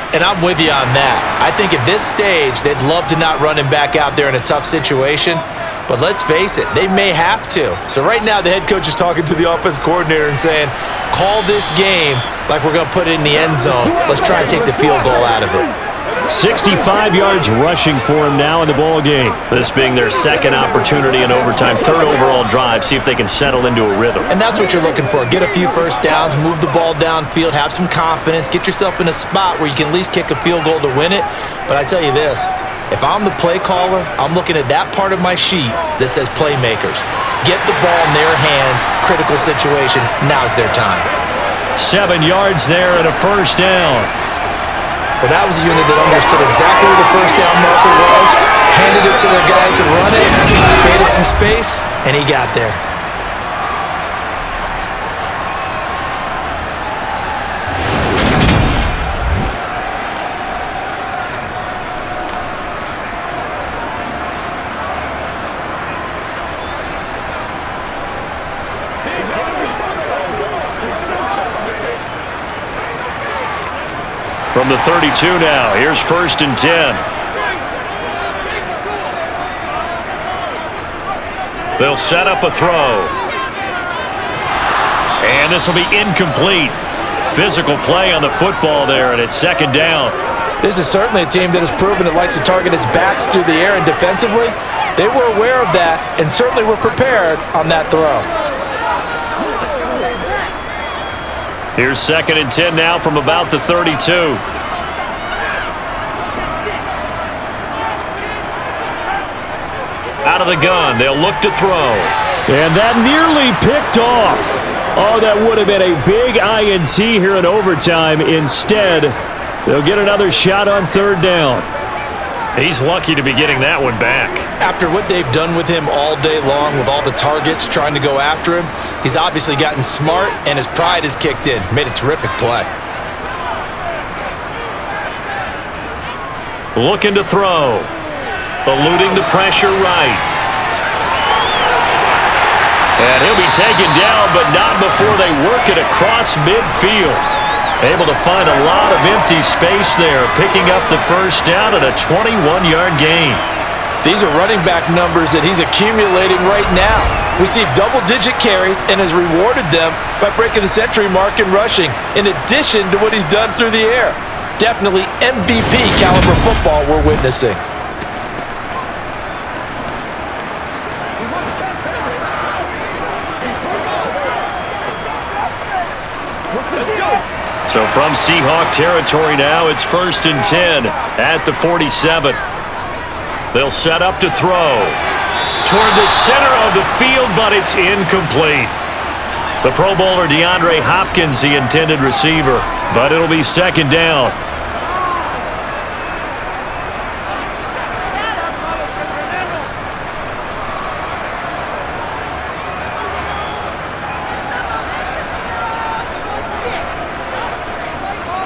And I'm with you on that. I think at this stage, they'd love to not run him back out there in a tough situation. But let's face it, they may have to. So right now, the head coach is talking to the offense coordinator and saying, call this game like we're going to put it in the end zone. Let's try and take the field goal out of it. 65 yards rushing for him now in the ball game. This being their second opportunity in overtime, 3rd overall drive, see if they can settle into a rhythm. And that's what you're looking for. Get a few first downs, move the ball downfield, have some confidence, get yourself in a spot where you can at least kick a field goal to win it. But I tell you this, if I'm the play caller, I'm looking at that part of my sheet that says playmakers. Get the ball in their hands, critical situation, now's their time. 7 yards there and a first down. Well, that was a unit that understood exactly where the first down marker was, handed it to their guy who could run it, created some space, and he got there. From the 32 now, here's 1st and 10. They'll set up a throw. And this will be incomplete. Physical play on the football there, and it's 2nd down. This is certainly a team that has proven it likes to target its backs through the air, and defensively, they were aware of that and certainly were prepared on that throw. Here's 2nd and 10 now from about the 32. Out of the gun, they'll look to throw. And that nearly picked off. Oh, that would have been a big INT here in overtime. Instead, they'll get another shot on 3rd down. He's lucky to be getting that one back. After what they've done with him all day long, with all the targets trying to go after him, he's obviously gotten smart, and his pride has kicked in. Made a terrific play. Looking to throw. Eluding the pressure right. And he'll be taken down, but not before they work it across midfield. Able to find a lot of empty space there, picking up the first down and a 21-yard gain. These are running back numbers that he's accumulating right now. Received double-digit carries and has rewarded them by breaking the century mark in rushing, in addition to what he's done through the air. Definitely MVP caliber football we're witnessing. So from Seahawk territory now, it's 1st and 10 at the 47. They'll set up to throw. Toward the center of the field, but it's incomplete. The Pro Bowler DeAndre Hopkins, the intended receiver, but it'll be 2nd down.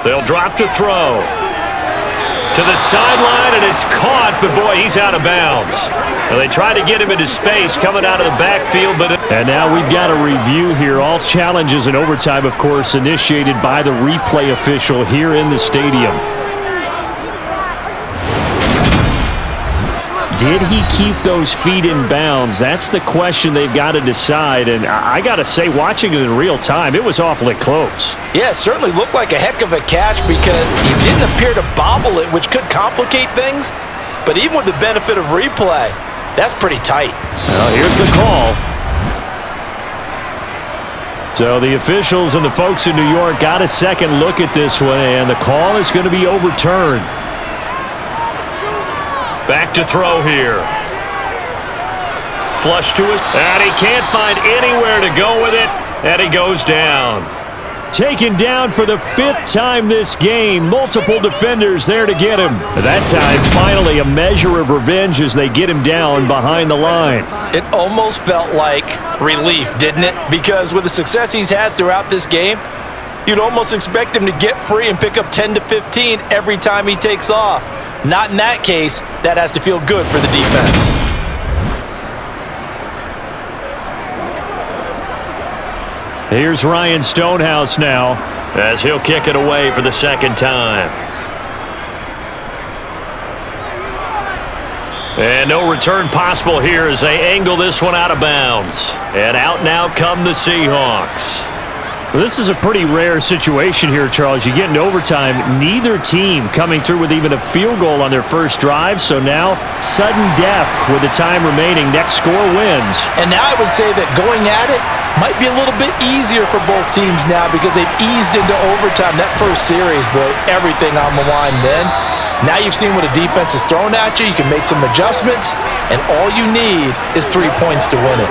They'll drop to throw. To the sideline, and it's caught, but boy, he's out of bounds. Well, they tried to get him into space coming out of the backfield, but... And now we've got a review here. All challenges in overtime, of course, initiated by the replay official here in the stadium. Did he keep those feet in bounds? That's the question they've got to decide. And I got to say, watching it in real time, it was awfully close. Yeah, it certainly looked like a heck of a catch because he didn't appear to bobble it, which could complicate things. But even with the benefit of replay, that's pretty tight. Well, here's the call. So the officials and the folks in New York got a second look at this one, and the call is going to be overturned. Back to throw here. Flush to his... And he can't find anywhere to go with it, and he goes down. Taken down for the 5th time this game. Multiple defenders there to get him. That time, finally, a measure of revenge as they get him down behind the line. It almost felt like relief, didn't it? Because with the success he's had throughout this game, you'd almost expect him to get free and pick up 10 to 15 every time he takes off. Not in that case. That has to feel good for the defense. Here's Ryan Stonehouse now, as he'll kick it away for the second time. And no return possible here as they angle this one out of bounds. And out now come the Seahawks. Well, this is a pretty rare situation here, Charles. You get into overtime, neither team coming through with even a field goal on their first drive, so now sudden death with the time remaining. Next score wins. And now I would say that going at it might be a little bit easier for both teams now because they've eased into overtime. That first series, boy, everything on the line then. Now you've seen what a defense is thrown at you. You can make some adjustments, and all you need is 3 points to win it.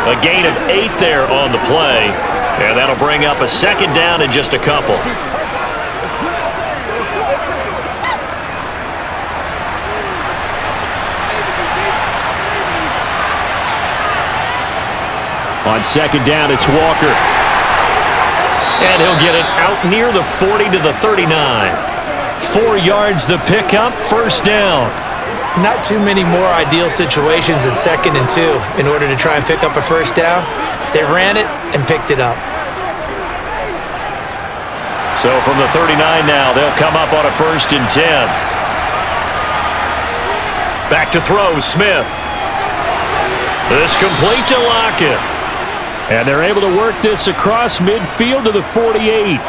A gain of 8 there on the play. And that'll bring up a second down in just a couple. On second down, it's Walker. And he'll get it out near the 40 to the 39. 4 yards the pickup, first down. Not too many more ideal situations at 2nd and 2 in order to try and pick up a first down. They ran it and picked it up. So from the 39 now, they'll come up on a 1st and 10. Back to throw, Smith. This complete to Lockett. And they're able to work this across midfield to the 48.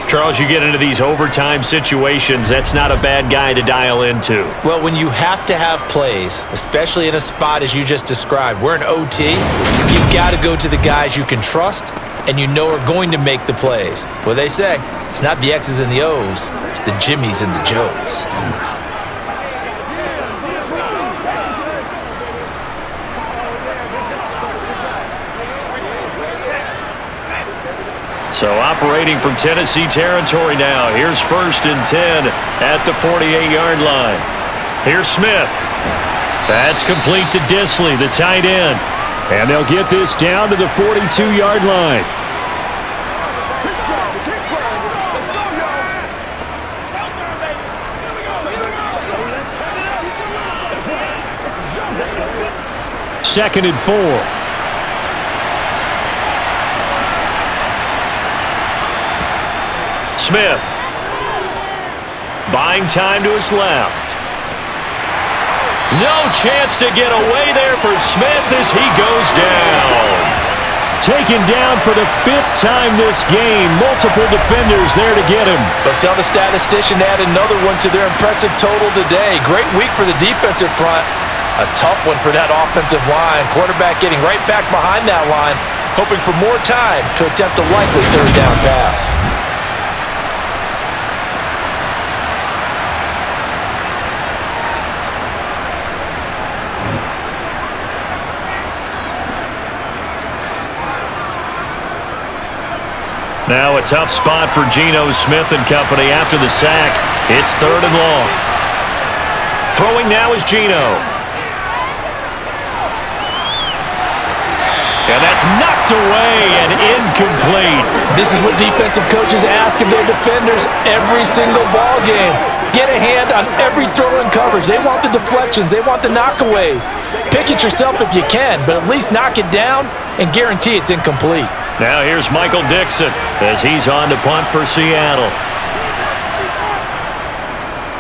Charles, you get into these overtime situations, that's not a bad guy to dial into. Well, when you have to have plays, especially in a spot as you just described, we're in OT, you've got to go to the guys you can trust and you know are going to make the plays. Well, they say, it's not the X's and the O's, it's the Jimmies and the Joes. So operating from Tennessee territory now. Here's 1st and 10 at the 48-yard line. Here's Smith. That's complete to Disley, the tight end. And they'll get this down to the 42-yard line. Second and 4. Smith. Buying time to his left. No chance to get away there for Smith as he goes down. Taken down for the 5th time this game. Multiple defenders there to get him. But tell the statistician to add another one to their impressive total today. Great week for the defensive front. A tough one for that offensive line. Quarterback getting right back behind that line, hoping for more time to attempt a likely 3rd down pass. Now a tough spot for Geno Smith and company after the sack. It's 3rd and long. Throwing now is Geno. And that's knocked away and incomplete. This is what defensive coaches ask of their defenders every single ball game. Get a hand on every throw in coverage. They want the deflections. They want the knockaways. Pick it yourself if you can, but at least knock it down and guarantee it's incomplete. Now here's Michael Dixon as he's on to punt for Seattle.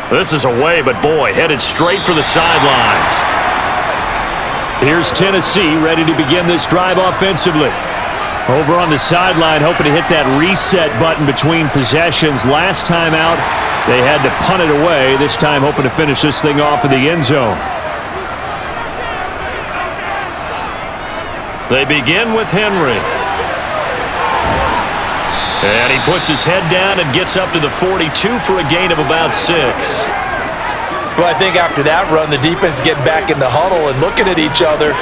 This is away, but boy, headed straight for the sidelines. Here's Tennessee ready to begin this drive offensively. Over on the sideline, hoping to hit that reset button between possessions. Last time out, they had to punt it away. This time, hoping to finish this thing off in the end zone. They begin with Henry. And he puts his head down and gets up to the 42 for a gain of about 6. Well, I think after that run, the defense is getting back in the huddle and looking at each other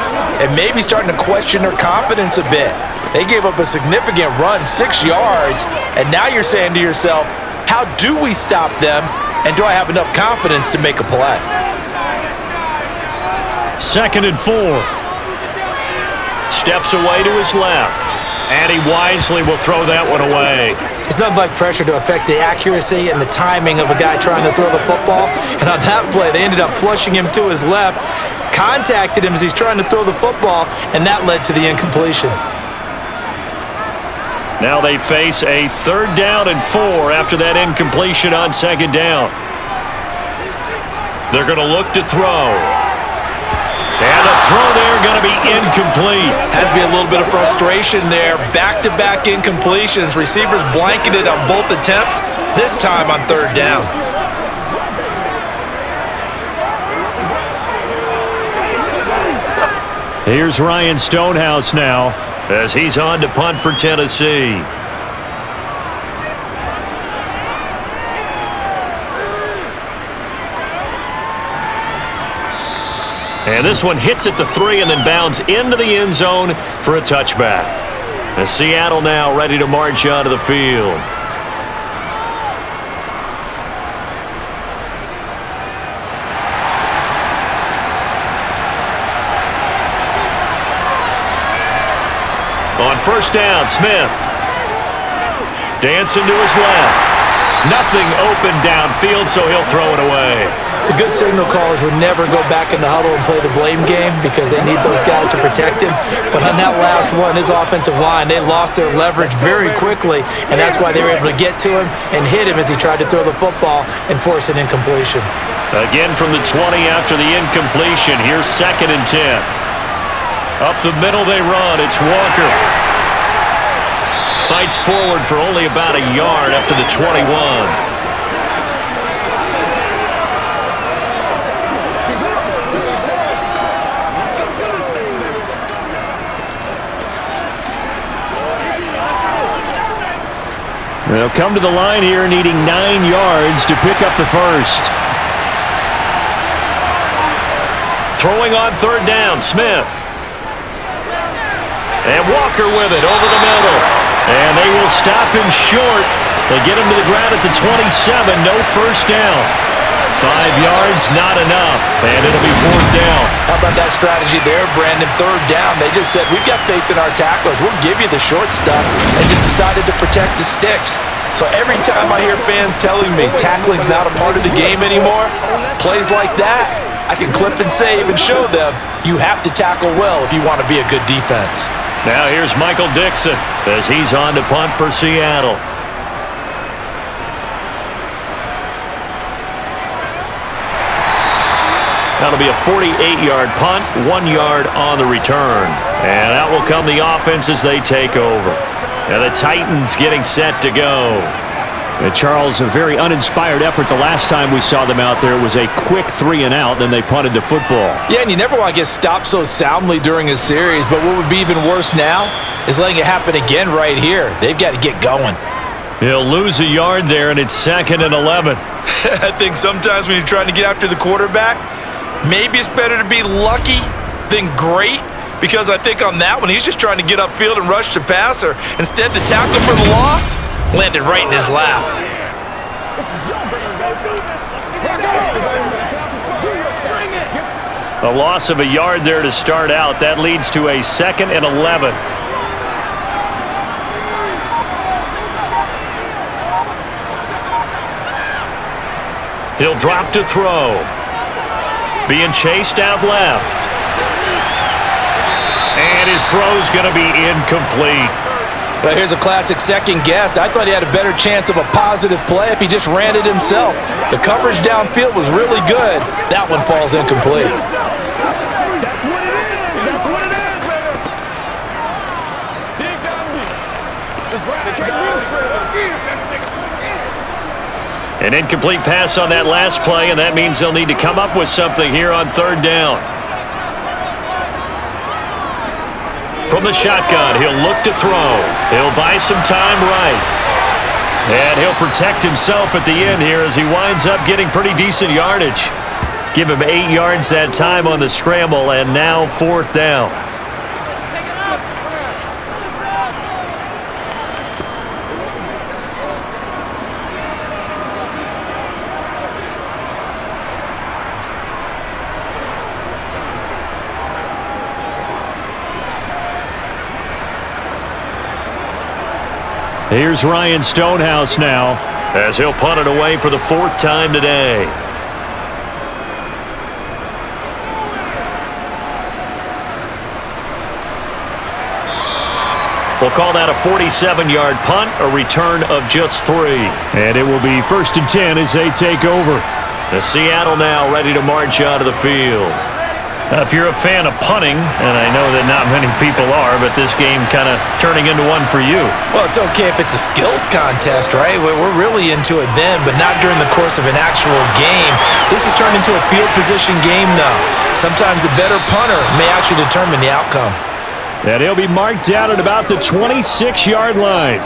and maybe starting to question their confidence a bit. They gave up a significant run, 6 yards, and now you're saying to yourself, how do we stop them, and do I have enough confidence to make a play? 2nd and 4. Steps away to his left, and he wisely will throw that one away. It's nothing like pressure to affect the accuracy and the timing of a guy trying to throw the football. And on that play, they ended up flushing him to his left, contacted him as he's trying to throw the football, and that led to the incompletion. Now they face a 3rd down and 4 after that incompletion on 2nd down. They're going to look to throw. And the throw there going to be incomplete. Has to be a little bit of frustration there. Back-to-back incompletions. Receivers blanketed on both attempts, this time on 3rd down. Here's Ryan Stonehouse now as he's on to punt for Tennessee. And this one hits at the 3 and then bounds into the end zone for a touchback. And Seattle now ready to march onto the field. On 1st down, Smith. Dancing to his left. Nothing open downfield, so he'll throw it away. The good signal callers would never go back in the huddle and play the blame game because they need those guys to protect him. But on that last one, his offensive line, they lost their leverage very quickly, and that's why they were able to get to him and hit him as he tried to throw the football and force an incompletion. Again from the 20 after the incompletion. Here's 2nd and 10. Up the middle they run. It's Walker. Fights forward for only about a yard up to the 21. They'll come to the line here needing 9 yards to pick up the 1st. Throwing on 3rd down, Smith. And Walker with it over the middle. And they will stop him short. They get him to the ground at the 27. No 1st down. 5 yards, not enough. And it'll be 4th down. How about that strategy there, Brandon? 3rd down. They just said, we've got faith in our tacklers. We'll give you the short stuff. And just decided to protect the sticks. So every time I hear fans telling me tackling's not a part of the game anymore, plays like that, I can clip and save and show them you have to tackle well if you want to be a good defense. Now here's Michael Dixon as he's on to punt for Seattle. That'll be a 48-yard punt, 1 yard on the return. And that will come the offense as they take over. And the Titans getting set to go. Charles, a very uninspired effort the last time we saw them out there. It was a quick 3 and out, then they punted the football. Yeah, and you never want to get stopped so soundly during a series, but what would be even worse now is letting it happen again right here. They've got to get going. He'll lose a yard there, and it's 2nd and 11. I think sometimes when you're trying to get after the quarterback, maybe it's better to be lucky than great, because I think on that one, he's just trying to get upfield and rush the passer. Instead, the tackle for the loss landed right in his lap. A loss of a yard there to start out. That leads to a 2nd and 11. He'll drop to throw. Being chased out left. And his throw's going to be incomplete. Well, here's a classic second guess. I thought he had a better chance of a positive play if he just ran it himself. The coverage downfield was really good. That one falls incomplete. That's what it is. That's what it is, baby. Dig down deep. That's right. They can't reach for it again. An incomplete pass on that last play, and that means they'll need to come up with something here on third down. From the shotgun, he'll look to throw. He'll buy some time right. And he'll protect himself at the end here as he winds up getting pretty decent yardage. Give him 8 yards that time on the scramble, and now fourth down. Here's Ryan Stonehouse now, as he'll punt it away for the 4th time today. We'll call that a 47-yard punt, a return of just 3. and it will be 1st and 10 as they take over. The Seattle now ready to march out of the field. If you're a fan of punting, and I know that not many people are, but this game kind of turning into one for you. Well, it's okay if it's a skills contest, right? We're really into it then, but not during the course of an actual game. This has turned into a field position game, though. Sometimes a better punter may actually determine the outcome. And he'll be marked down at about the 26-yard line.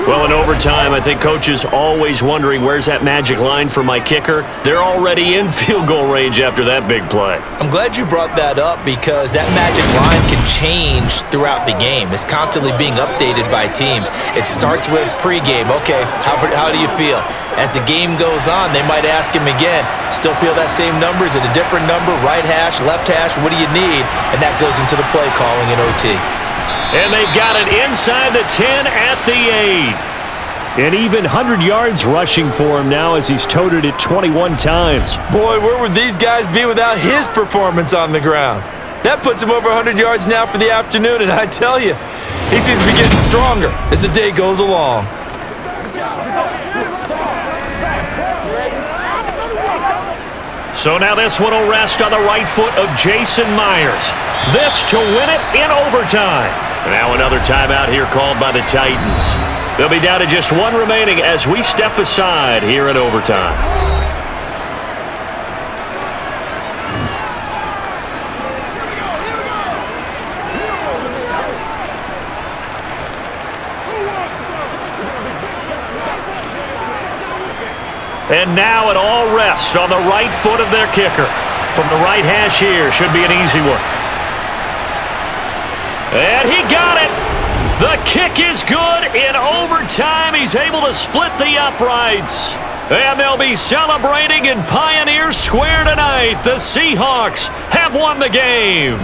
Well, in overtime, I think coaches always wondering where's that magic line for my kicker. They're already in field goal range after that big play. I'm glad you brought that up because that magic line can change throughout the game. It's constantly being updated by teams. It starts with pregame. Okay, how do you feel? As the game goes on, they might ask him again, still feel that same number? Is it a different number? Right hash, left hash, what do you need? And that goes into the play calling in OT. And they've got it inside the 10 at the 8. And even 100 yards rushing for him now as he's toted it 21 times. Boy, where would these guys be without his performance on the ground? That puts him over 100 yards now for the afternoon, and I tell you, he seems to be getting stronger as the day goes along. So now this one will rest on the right foot of Jason Myers. This to win it in overtime. Now another timeout here called by the Titans. They'll be down to just 1 remaining as we step aside here in overtime. And now it all rests on the right foot of their kicker. From the right hash here, should be an easy one. And he got it! The kick is good in overtime. He's able to split the uprights. And they'll be celebrating in Pioneer Square tonight. The Seahawks have won the game.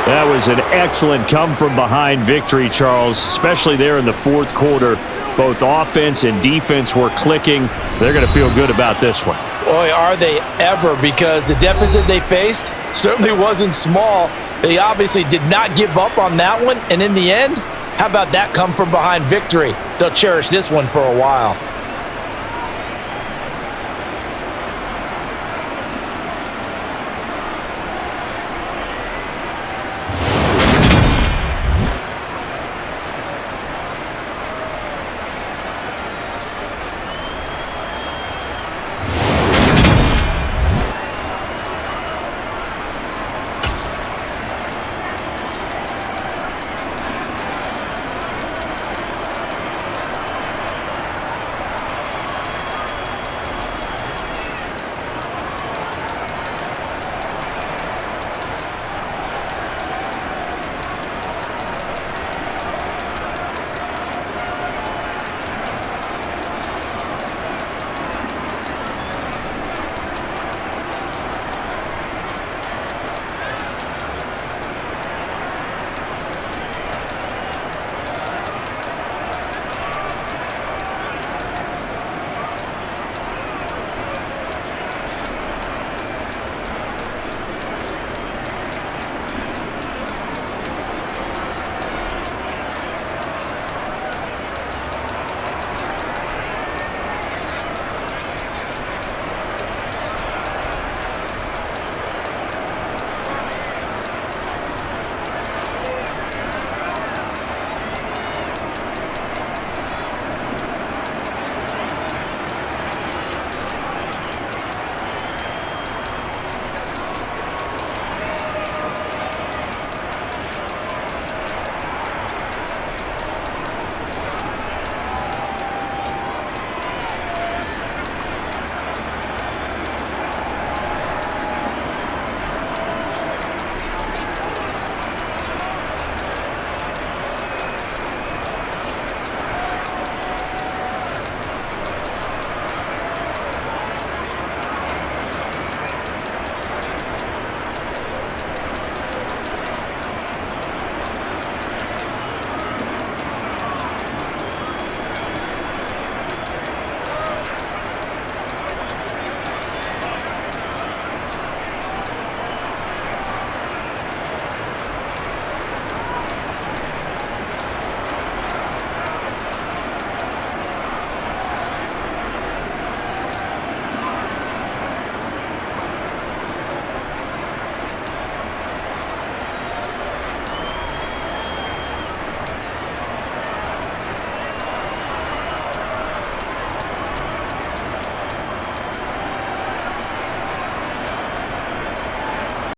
That was an excellent come-from-behind victory, Charles, especially there in the 4th quarter. Both offense and defense were clicking. They're going to feel good about this one. Boy, are they ever, because the deficit they faced certainly wasn't small. They obviously did not give up on that one, and in the end, how about that come-from-behind victory? They'll cherish this one for a while.